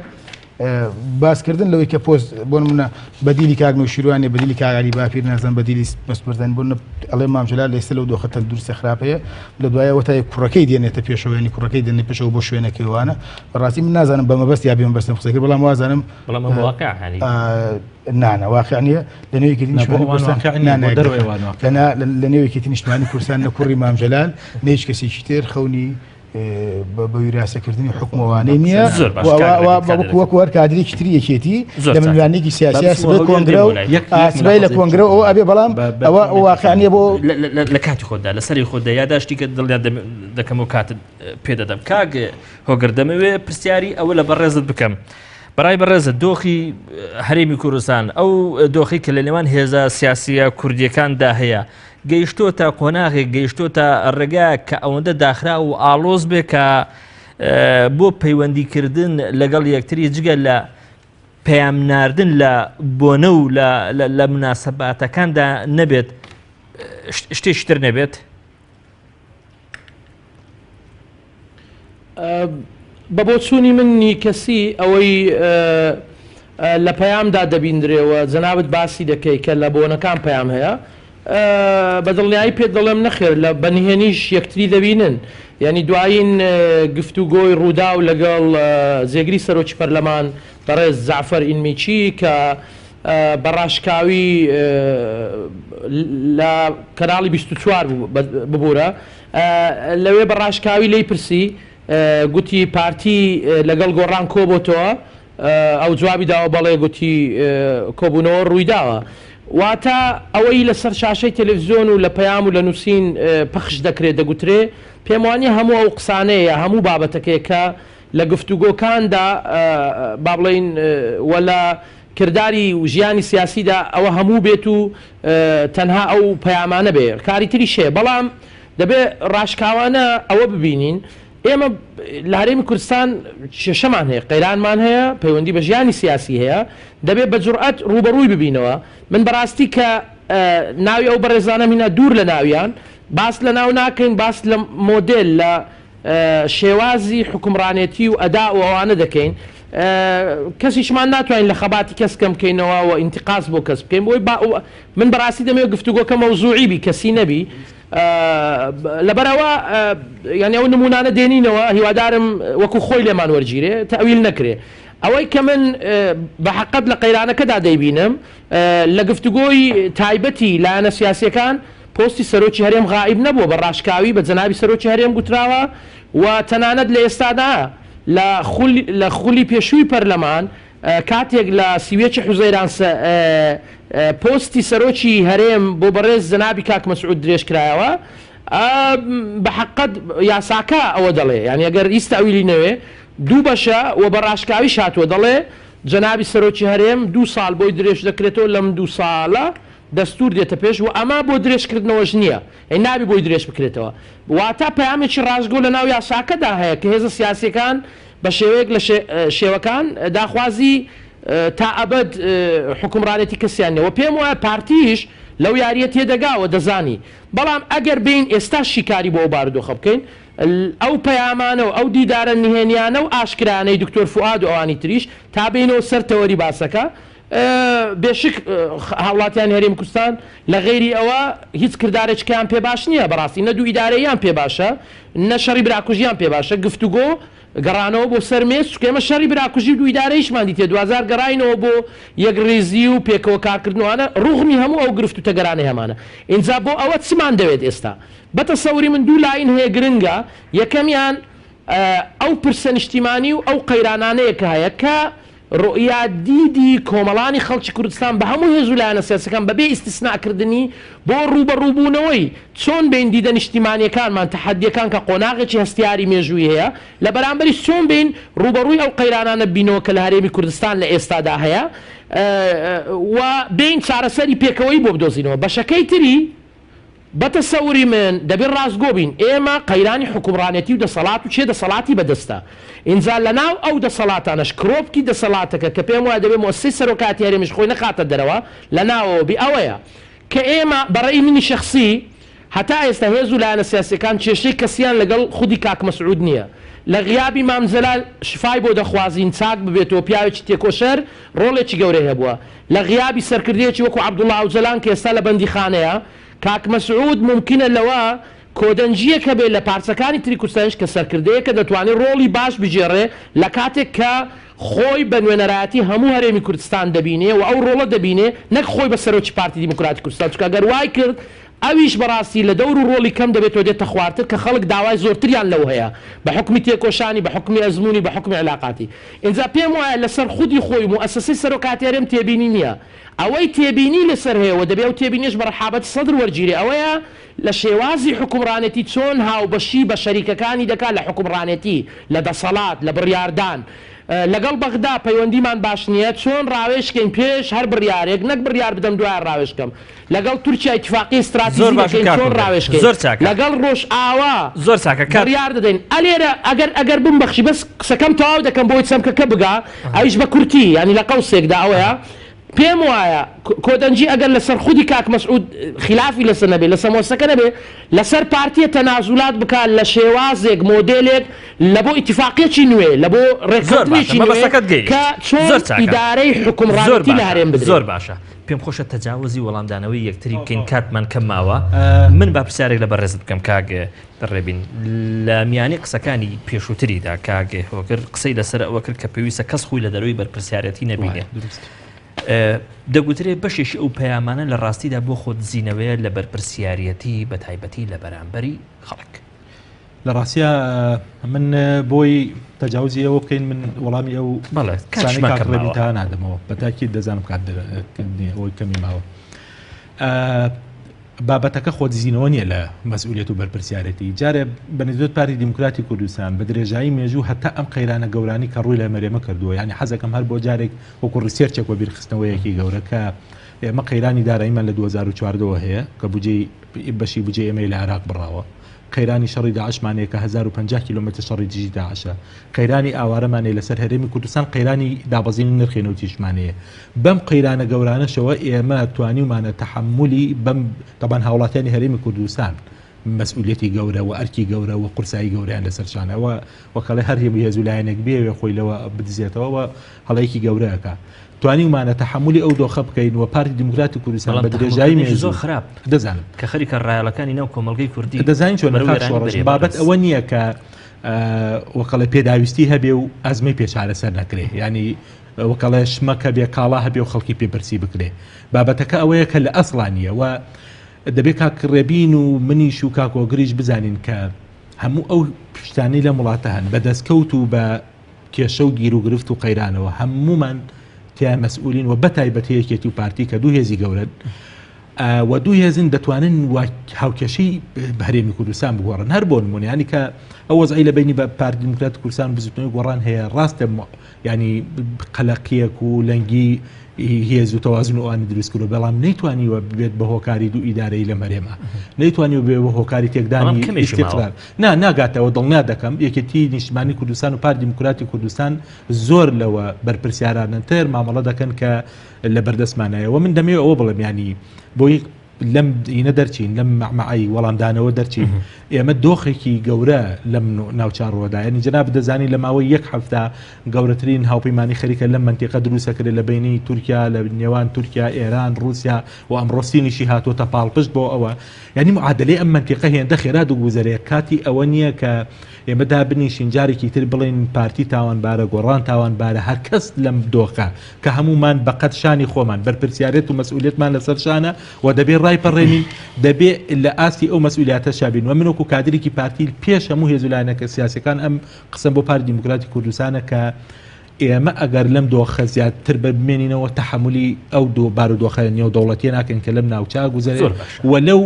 باسکردن لەوەی کە پۆست بۆ منە بەدیلی کاگن و شیروانی بەدیلی کاگاری باپیر نازان بەدیلی بەسپردن بۆ ئەڵێ مامجلال لەسە لەو دۆخە تەندروستی خراپەیە لە دوایەوە تا کوڕەکەی دێنێتە پێشەوە ینی کوڕەکەی دێنێ پێشەوە بۆ شوێنەکەوانە بەڕاستی من نازانم بەمەبەست یا بێمە بەستم قسەکرد بەڵام وازانم نانە واقع نییە لە نێوێکی لە نێوێکی نیشتمانی کوردستان لە کوڕی مامجلال نێچ کەسێکی تر خەونی بە ویراسەکردنی حکومەوانەی نییە وەکو هەر کادرێکی تری یەکێتی لە ملیانێکی سیاسی سبەی کۆنگرە و سبەی لە کۆنگرە ئەوە ئەبێ بەڵام ئەوە واقعانیە بۆ لە کاتی خۆدا لەسەری خۆدا یاداشتی کە دڵیان دەکەم و کاتت پێدەدەم کاگ هۆگر دەمەوێ پرسیاری ئەوە لە بەڕێزت بکەم بەڕای بەڕێزت دۆخی هەرێمی کوردستان ئەو دۆخی کە لە نێوان هێزە سیاسیە کوردیەکاندا هەیە گەیشتۆتە قۆناغێک گەیشتۆتە ڕێگا کە ئەوەندە داخرا و ئالۆز بێ کە بۆ پەیوەندیکردن لەگەڵ یەکتری جگە لە پەیام ناردن لە بۆنە و لە مناسەباتەکاندا نەبێت شتێشتر نەبێت؟ بە بۆچوونی منی کەسی ئەوەی لە پەیامدا دەبیندرێەوە جەنابەت باسی دەکەی کە لە بۆنەکان پەیام هەیە بە دڵنیایی پێ دەڵێم نەخێر لە بەنهێنیش یەکتری دەبینن یعنی دوایین گفتوگۆی ڕوودا و لەگەڵ زێگری سەرۆکی پەرلەمان بەڕێز زعفەر ئینمیچی کە بەڕاشکاوی لە کەناڵی 24 ببوورە لەوێ بەڕاشکاوی لی پرسی گوتی پارتی لەگەڵ گۆڕان کۆبۆتەوە ئەو جوابی داوە بەڵێ گوتی کۆبوونەوە ڕوویداوە واتە ئەوەی لەسەر شاشەی تەلەڤیزیۆن و لە پەیام و لە نووسین پەخش دەکرێت دەگوترێ پێم وانیە هەموو ئەو قسانەیە هەموو بابەتەکەی کە لە گفتوگۆکاندا با بڵێن وەلا کردداری و ژیانی سیاسیدا ئەوە هەموو بێت و تەنها ئەو پەیامانە بێ کاری تری شێ بەڵام دەبێت ڕاشکاوانە ئەوە ببینین ئێمە لە هەرێمی کوردستان کێشەمان هەیە قەیرانمان هەیە پەیوەندی بە ژیانی سیاسی هەیە دەبێت بە جورئەت ڕوبەڕووی ببینەوە من بەڕاستی کە ناوی ئەو بەڕێزانە مینە دوور لە ناویان باس لە ناو ناکەین باس لە مۆدل لە شێوازی حکومڕانێتی و ئەدا و ئەوانە دەکەین کەسیشمان ناتوانین لە خەباتی کەس کەم بکەینەوە و ئینتقاس بۆ کەس بکەین بۆی من بەڕاستی دەمەوێت گفتوگۆکە مەوزوعی بی کەسی نەبی لەبەرەوە یعنی ئەو نمونانە دێنینەوە هیوادارم وەکو خۆی لێمان وەرگیرێ تەویل نەکرێ ئەوەی کە من بە حەقەت لە قەیرانەکەدا دەیبینم لە گفتوگۆی تایبەتی لایەنە سیاسیەکان پۆستی سەرۆکی هەرێم غائب نەبووە بە ڕاشکاوی بە جەنابی سەرۆکی هەرێم گوتراوە و تەنانەت لە ئێستادا لە خولی پێشووی پەرلەمان کاتێک لە سیوێکی حوزەیران پۆستی سەرۆکی هەرێم بۆ بەڕێز جەنابی کاک مەسعود درێژکرایەوە بە حەقەت یاساکە ئەوە دەڵێ یعنی ئەگەر ئیستا ئەویلی نەوێ دوو بەشە و بە ڕاشکاوی هاتووە دەڵێ جەنابی سەرۆکی هەرێم 2 ساڵ بۆی درێژ دەکرێتەوە لەم 2 ساڵە دەستور دێتە پێش و ئەمە بۆ درێژکردنەوەش نییە ئەی نابی بۆی درێژ بکرێتەوە واتە پەیامێکی ڕازگۆ لە ناو یاساکەدا هەیە کە هێزە سیاسیەکان بە شێوەیەک لە شێوەکان داخوازی تا ئەبد حکومڕانێتی کەسیانەوە پێم وایە پارتیش لەو یاریە تێدەگاوە دەزانی بەڵام ئەگەر بین ئێستا شیکاری بۆ بارودۆخە بکەین ئەو پەیامانە و ئەو دیدارە نهێنیانە و ئاشکرانەی دکتۆر فواد و ئەوانی تریش تا بینەوە سەر تەوەری باسەکە بێشک هاوڵاتیان هەرێمی کوردستان لە غێری ئەوە هیچ کردارێکیان پێ باش نییە بەڕاستی نە دوو ئیدارەیان پێ باشە نە شەڕی براکوژیان پێ باشە گفتوگۆ گەڕانەوە بۆ سەرمێز چکێمە شەڕی براکوژی دوو ئیدارەیشمان دیتێ 2000 گەڕینەوە بۆ یەکڕێزی و پێکەوە کارکردنوانە ڕوغمی هەموو ئەو گرفت و تەگەرانەی هەمانە اینجا بۆ ئەوە چمان دەوێت ئێستا بەتەسەوری من دوو لاین هەیە گرنگە یەکەمیان ئەو پرسە نیشتیمانی و ئەو قەیرانانەیە کە هەیە کە ڕۆیا دیدی کۆمەڵانی خەڵکی کوردستان بە هەموو هێز و لایەنە سیاسیەکان بەبێ ئیستیسناکردنی بۆ ڕوبەڕووبوونەوەی چۆن بین دیدە نیشتیمانیەکانمان تەحەدیەکان کە قۆناغێکی هەستیاری مێژووی هەیە لە بەرامبەری چۆن بین ڕوبەڕووی ئەو قەیرانانە بینەوە کە لە هەرێمی کوردستان لە ئێستادا هەیە و بین چارەسەری پێکەوەی بۆ بدۆزینەوە بەشەکەی تری بەتەسەوری من دەبێت ڕازگۆ بین ئێمە قەیرانی حکومڕانێتی و دەسەڵات و چێ دەسەڵاتی بەدەستە ئینجا لەناو ئەو دەسەڵاتانەش کرۆپکی دەسەڵاتەکە کە پێم وایە دەبێت مؤسسەی سەرۆکاتی هەرێمیش خۆی نەخاتە دەرەوە لەناوەوە بی ئەوەیە کە ئێمە بەڕێی منی شەخسی هەتا ئێستا هێز و لایەنە سیاسیەکان کێشەی کەسیان لەگەڵ خودی کاک مەسعود نییە لە غیابی مام جەلال شفای بۆ دەخوازین چاک ببێتەوە پیاوێکی تێکۆشەر ڕۆڵێکی گەورەی هەبووە لە غیابی سەرکردەیەکی وەکو عەبدوڵڵا ئەوجەلان کە ئێستا لە بەندیخانەیە کاک مەسعود ممکنە لەوە کۆدەنجیەکە بێت لە پارچەکانی تری کوردستانیش کە سەرکردەیە کە دەتوانێت ڕۆڵی باش بجێڕێ لە کاتێک کە خۆی بە نوێنەرایەتی هەموو هەرێمی کوردستان دەبینێ و ئەو ڕۆڵە دەبینێ نەک خۆی بە سەرۆکی پارتی دیموکراتی کوردستان چکە گەر وای کرد ئەویش بەڕاستی لە دەور و ڕۆڵی کەم دەبێتەوە دێتە خوارتر کە خەڵک داوای زۆرتریان لەو هەیە بە حکمی تێکۆشانی بە حکمی ئەزمموی بە حکمی علاقاتی اینجا پێم وایە لەسەر خودی خۆی مؤسسەی سەرۆکاتی هەرێم تێبینی نییە ئەوەی تێبینی لەسەر هەیەەوە دەبێت و تێبینیش بە ڕەحابەت سەدر وەرگیری ئەوەیە لە شێوازی حکومڕانێتی چۆن هاوبەشی بە شەریکەکانی دەکات لە حکومڕانێتی لە دەسەڵات لە بڕیاردان لەگەڵ بەغدا پەیوەندیمان باش نییە چۆن ڕاوێشکەین پێش هەر بڕیارێک نەک بڕیار بدەم دوای ڕاوێشکەم لەگەڵ تورکیا اتفاقی استراتیژی چۆن ڕاوێشکەین لەگەڵ ڕۆژ ئاوا زۆر چاکە بڕیار دەدەین ئەلێرە ئەگەر بمبەخشی بەس قسەکەم تەواو دەکەم بۆی چەمکەکە بگا ئەویش بە کورتی ینی لە قەوسێکدا ئەوەیە پێم وایە کۆدەنجی ئەگەر لەسەر خودی کاک مەسعود خلافی لەسەر نەبێ لە سەمۆسەکە نەبێ لەسەر پارتیە تەنازولات بکات لە شێوازێک مۆدلێک لە بۆ ئیتیفاقیەکی نوێ لە بۆ ڕێککەوتنێکی نوێ کە چۆن ئیدارەی حکومڕانەتی لە هەرێم بدرێت. زۆر باشە پێم خۆشە تەجاوزی وەڵامدانەوەی یەکتری بکەین کاتمان کەم ماوە من با پرسیارێک لە بەڕێزت بکەم کاگە دەڕێبین لە میانی قسەکانی پێشووتریدا کاگێ هۆکرد قسەی لەسەر ئەوە کرد کە پێویستە کەس خۆی لە دەروی بەرپرسیارەتی نەبینێ دەگوترێت بەشێکی ئەو پەیامانە لە ڕاستیدا بۆ خۆت زیینەوەیە لە بەرپرسیارەتی بە تایبەتی لە بەرامبەری خەڵک لە ڕاستیە من بۆی تەجاوزی ئەوە بکەین من وەڵامی ئەو کاتڕێبیتا نادەمەوە بەتاکی دەزانم کات ئەوەی کەمی ماوە بابەتەکە خۆت زیینەوە نیە لە مەسئولیت و بەرپرسیارەتی جارێ بەنسبەت پارتی دیموکراتی کوردستان بە درێژایی مێژوو هەتا ئەم قەیرانە گەورانی کە ڕووی لە مەرێمە کردووە ینی حەزەکەم هەر بۆ جارێک وەکو ڕیسێرچێک وە بیرخستنەوەیەکی گەورە کە ئێمە قەیرانی داراییمان لە 2014 هەیە کە بەشی بجێ ئێمە لە عێراق بڕاوە قەیرانی شەڕی داعشمانەیە کە 1050 کیلومتر شەڕی دژی داعشە قەیرانی ئاوارەمانەیە لەسەر هەرێمی کوردستان قەیرانی دابەزینی نرخێنەوتیشمانەیە بەم قەیرانە گەورانەشەوە ئێمە توانیمانە تەحملی بەم طبعاً هاوڵاتیانی هەرێمی کوردستان مەسئولیەتی گەورە و ئەرکی گەورە و قورسایی گەوریان لەسەرشانەوە وەکەڵێ هەر هێزولایەنێک بێوێ خۆی لەوە بدزێتەوە هەڵەیەکی گەورەیەکە توانیمانە تەحملی ئەو دۆخە بکەین و پارتی دیموکراتی کوردستان بە درێژایی زۆر خراپ دەزانم کە خەریکە ڕایەڵەکانی ناو کۆمەڵگەی کوردی دەزانین چۆن بابەت ئەوە نییە کە وەکەڵێ پێداویستی هەبێ و ئەزمەی پێچارە سەر نەکرێ ینی وەکەڵێ شمەکە بێ کاڵا هەبێ و خەڵکی پێبرسی بکرێ بابەتەکە ئەوەیە کە لە ئەسڵانیە و دەبێت کاکڕێبین و منیش و کاکۆگریش بزانین کە هەموو ئەو پشتانی لە وڵاتە هەن بە دەستکەوت و بە کێشە و گیر و گرفت و قەیرانەوە هەمومان تیان مەسئولین و بەتایبەتەیەکێتی و پارتی کە دوو هێزی گەورن و دوو هێزن دەتوانن هاوکێشەی هەرێمی کوردستان بگۆڕن هەر بۆ نمونەیانی کە ئەو وەزعی لە بینی بە پارتی دیموکراتی کوردستان بزوتنەوەی گۆڕان هەیە ڕاستە ینی قەلەقیەک و لەنگی هێز و تەوازن و ئەوانی دروست کرد بەڵام نەیتوانیوە بێت بە هۆکاری دوو ئیدارەی لە مەرێمە نەیتوانیوە بێ بە هۆکاری تێکدانی ئیستیقرار ناگاتەوە دڵنیا دەکەم یەکێتی نیشتمانی کوردستان و پارتی دیموکراتی کوردستان زۆر لەوە بەرپرسیارانتر مامەڵە دەکەن کە لە بەردەستمانایەوە من دەمەوێت ئەوە بڵێم ینی بۆی لەم هینە دەرچین لەم مەعمەعی وەڵامدانەوە دەرچین ئێمە دۆخێکی گەورە لەم ناوچارڕۆدا ینی جەناب دەزانی لە ماوەی یەک هەفتە گەورەترین هاوپەیمانی خەریکە لەم منتیقە دروستەکرێت لە بینی تورکیا لە نێوان تورکیا ئێران رووسیا و ئەمڕۆستینیشی هاتوۆتە پاڵپشت بۆ ئەوە ینی معادلەی ئەم منتیقە هێندە خێرا و گوزەرەیە کاتی ئەوە نییە کە ئێمە دابنیشین جارێکی تر بڵین پارتی تاوانبارە گۆڕان تاوانبارە هەر کەس لەم دۆخە کە هەمومان بەقەت شانی خۆمان بەرپرسیارەت و مەسئولیتمان لەسەر شانە و دەبێت ڕایپەڕێنین دەبێت لە ئاستی ئەو مەسئولیتە شابین و منوەکو کادرێکی پارتی پێش هەموو هێزولایەنەکە سیاسەکان ئەم قسم بۆ پارتی دیموکراتی کوردستانە کە ئێمە ئەگەر لەم دۆخە زیاتر ببمێنینەوە تەحملی ئەو بار و دۆخە نێو دەوڵەتیە ناکەن کە لەم ناوچا گوزەرێت و لەو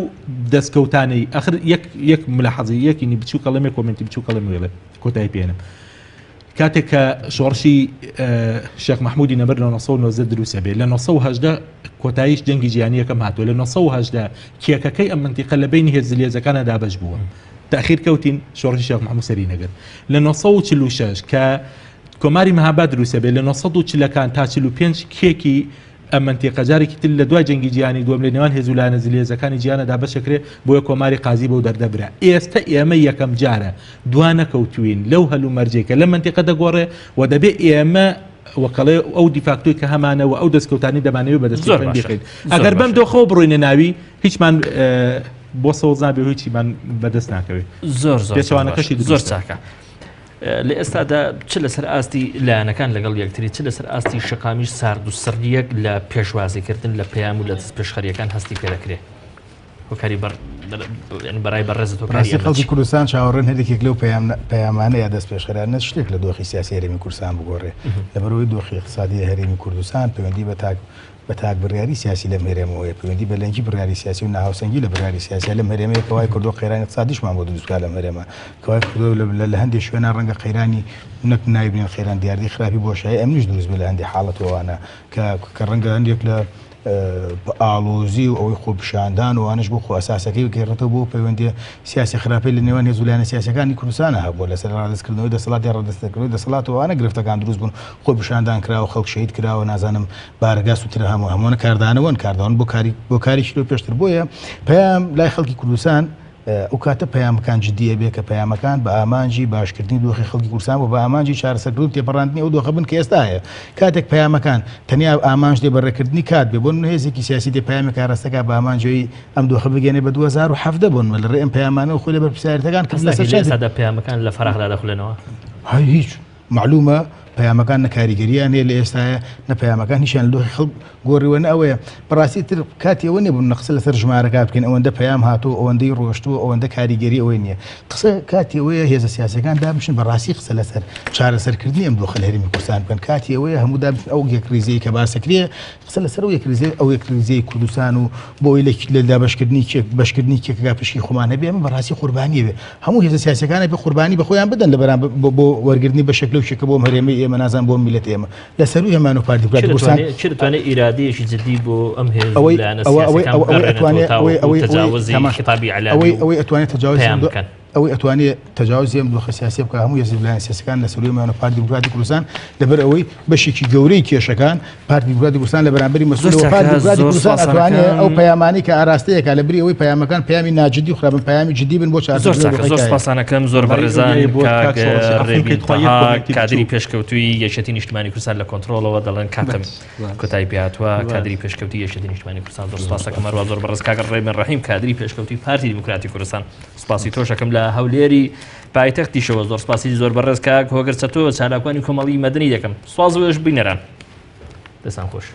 دەستکەوتانەی ئەخر یەک ملاحەزی یەکینی بچوو کەڵەمێ کۆمنتی بچوو کەڵەم وێڵێ کۆتایی پێێنم کاتێک کە شۆڕشی شێخ مەحموودی نەبەر لە 1990 دروستە بێت لە 1970 کۆتاییش جەنگی جیهانیەکەم هاتووە لە 1970 کێکەکەی ئەم منتیقە لە بینی هێزلێزەکانە دابەش بووە تاخیر کەوتین شۆڕشی شێخ مەحموود سەری نەگەر لە 1946 کە کۆماری مەهاباد دروستە بێت لە 1940 تا 45 کێکی ئەم منتیقە جارێکی تر لە دوای جەنگی جیهانی دووەم لە نێوان هێزولایەنە زلێزەکانی جیهانەدا بەشەکرێ بۆیە کۆماری قازی بەو دەردەبرا ئێستا ئێمە یەکەم جارە دوانەکەوتوین لەو هەلو مەرجێکە لە منتیقە دەگۆڕێ و دەبێت ئێمە وەکەڵێ ئەو دیفاکتۆی کە هەمانە و ئەو دەستکەوتانی دەمانەوێت بەدەستیان بخین ئەگەر بەم دۆخەوە بڕۆینە ناوی هیچمان بۆ سەوزابێ هیچیمان بەدەست ناکەوێت زۆر زۆر چاکە لە ئێستادا چ لەسەر ئاستی لایەنەکان لەگەڵ یەکتری چ لەسەر ئاستی شەقامیش سارد و سڕیەک لە پێشوازیکردن لە پەیام و لە دەست پێشخەریەکان هەستی پێ دەکرێت هۆکاری بەڕای بەڕێزت ڕاستی خەڵکی کوردستان چاوەڕێن هەرێکێک لەو پەیامانە یا دەست پێشخەرانە شتێک لە دۆخی سیاسی هەرێمی کوردستان بگۆڕێ لەبەرەوەی دۆخی اقتصادی هەرێمی کوردستان پەیوەندی بە بە تاک بڕیاری سیاسی لەم هەرێمەوەی پەیوەندی بە لەنگی بڕیاری سیاسی و ناهاوسەنگی لە بڕیاری سیاسی لەم هەرێمەیە کەوای کردو قەیرانی اقتصادیشمان بۆ دروستکار لەم هەرێمە کەوای کردو لە هەندێک شوێنە ڕەنگە قەیرانی نەک نایبنین خێران دیاردی خراپی بۆشایی ئەمنیش دروست بێ لە هەندێک حاڵەتەوەوانە کە ڕەنگە هەندێک لە ئاڵۆزی و ئەوەی خۆپشاندان وانش بۆ خۆ ئەساسەکەی گەێڕێتەوە بۆ پەیوەندی سیاسی خراپی لە نێوان هێزولایەنە سیاسەکانی کوردستانە هەبووە لەسەر ڕادستکردنەوەی دەسەڵاتی ڕادستەکردنەوەی دەسەڵاتەوەوانە گرفتەکان دروست بوون خۆپشاندان کراوە خەڵک شەهید کراوە نازانم بارگا سوترە هەمووانە کاردانەوەن کاردان بۆ کاری شیرۆ پێشتر بۆیە پەیام لای خەڵکی کوردستان ئەو کاتە پەیامەکان جدیە بێ کە پەیامەکان بە ئامانجی باشکردنی دۆخی خەڵکی کوردستان بۆ بە ئامانجی چارەسەرکردن تێپەڕاندنی ئەو دۆخە بن کە ئێستا هەیە کاتێک پەیامەکان تەنیا ئامانج دێ بەڕێکردنی کات بێ بۆن هێزێکی سیاسی دێ پەیامێک ڕاستەکە بە ئامانجەوەی ئەم دۆخە بگەێنێ بە 2017 بوون لە ڕێ ئەم پەیامانە و خۆی لە بەرپرسیارەتەکان کە لەسەر سادە پەیامەکان لە فەرەخدا دەخولێنەوە هیچ معلومە پەیامەکان نەکاریگەریان هەیە لە ئێستاە نە پەیامەکان هیچیان لە دۆخی خەڵک گۆڕیوەنە ئەوەیە بەڕاستی تر کاتی ئەوە نێبوون نە قسە لەسەر ژمارەکە بکەین ئەوەندە پەیام هاتووە ئەوەندەی ڕۆشتووە ئەوەندە کاریگەری ئەوەی نییە قسە کاتی ئەوەیە هێزە سیاسەکان دابشن بەڕاستی قسە لەسەر چارەسەرکردنی ئەم دۆخە لە هەرێمی کوردستان بکەن کاتی ئەوەیە هەموو دابشن ئەو یەکریزەی کە باسەکرێ قسە لەسەر ئەو یەکریزەی کوردستان و بۆی لە دابشکردنی بەشکردنی کێکەکە پشکی خۆمان هەبێ ئەمە بەڕاستی قوربانیە بێ هەموو هێزە سیاسەکانە بە قوربانی بە خۆیان بدەن لە بەرامبەر بۆ وەرگرتنی بە شەکل و شێکە بۆم هەرێمی ئێمە نازان بۆ میلەت ئێمە لەسەر هەمان و پارتی کوردستان چ دەتوانێت ئیرادەیەکی جدی بۆ ئەم ئەوەی ئەتوانێت ئەوەی ئەتوانێت تەجاوزی ئەم دۆخە سیاسی بکە هەموو هێزی سیاسەکان لە سەرویمان و پارتی دیموکراتی کوردستان لەبەر ئەوەی بەشێکی گەورەی کێشەکان پارتی دیموکراتی کوردستان لە بەرامبەری مەسئولەوە پارتی دیموکراتی کوردستان ئەتوانێت ئەو پەیامانی کە ئاراستەیەکە لەبەری ئەوەی پەیامەکان پەیامی ناجددی و خراپن پەیامی جددی بن بۆ زۆر سپاسانەکەم زۆر بەڕێزان کادری پێشکەوتوی یەکێتی نیشتیمانی کوردستان لە کۆنتڕۆڵەوە دەڵێن کاتم کۆتایی پێهاتووە کادری پێشکەوتی یەکێتی نیشتیمانی کوردستان زۆر سپاسەکەم هەروە زۆر بەڕێز کاک ڕێبن ڕەحیم کادری پێشکەوتی پارتی دیموکراتی کوردستان سپاسی تۆشەکەم لە هەولێری پایتەختیشەوە زۆر سپاسی زۆر بەڕێز کاک هۆگەر چەتۆ چالاکوانی کۆمەڵی مەدەنی دەکەم سواز وێش بینەران دەستان خۆش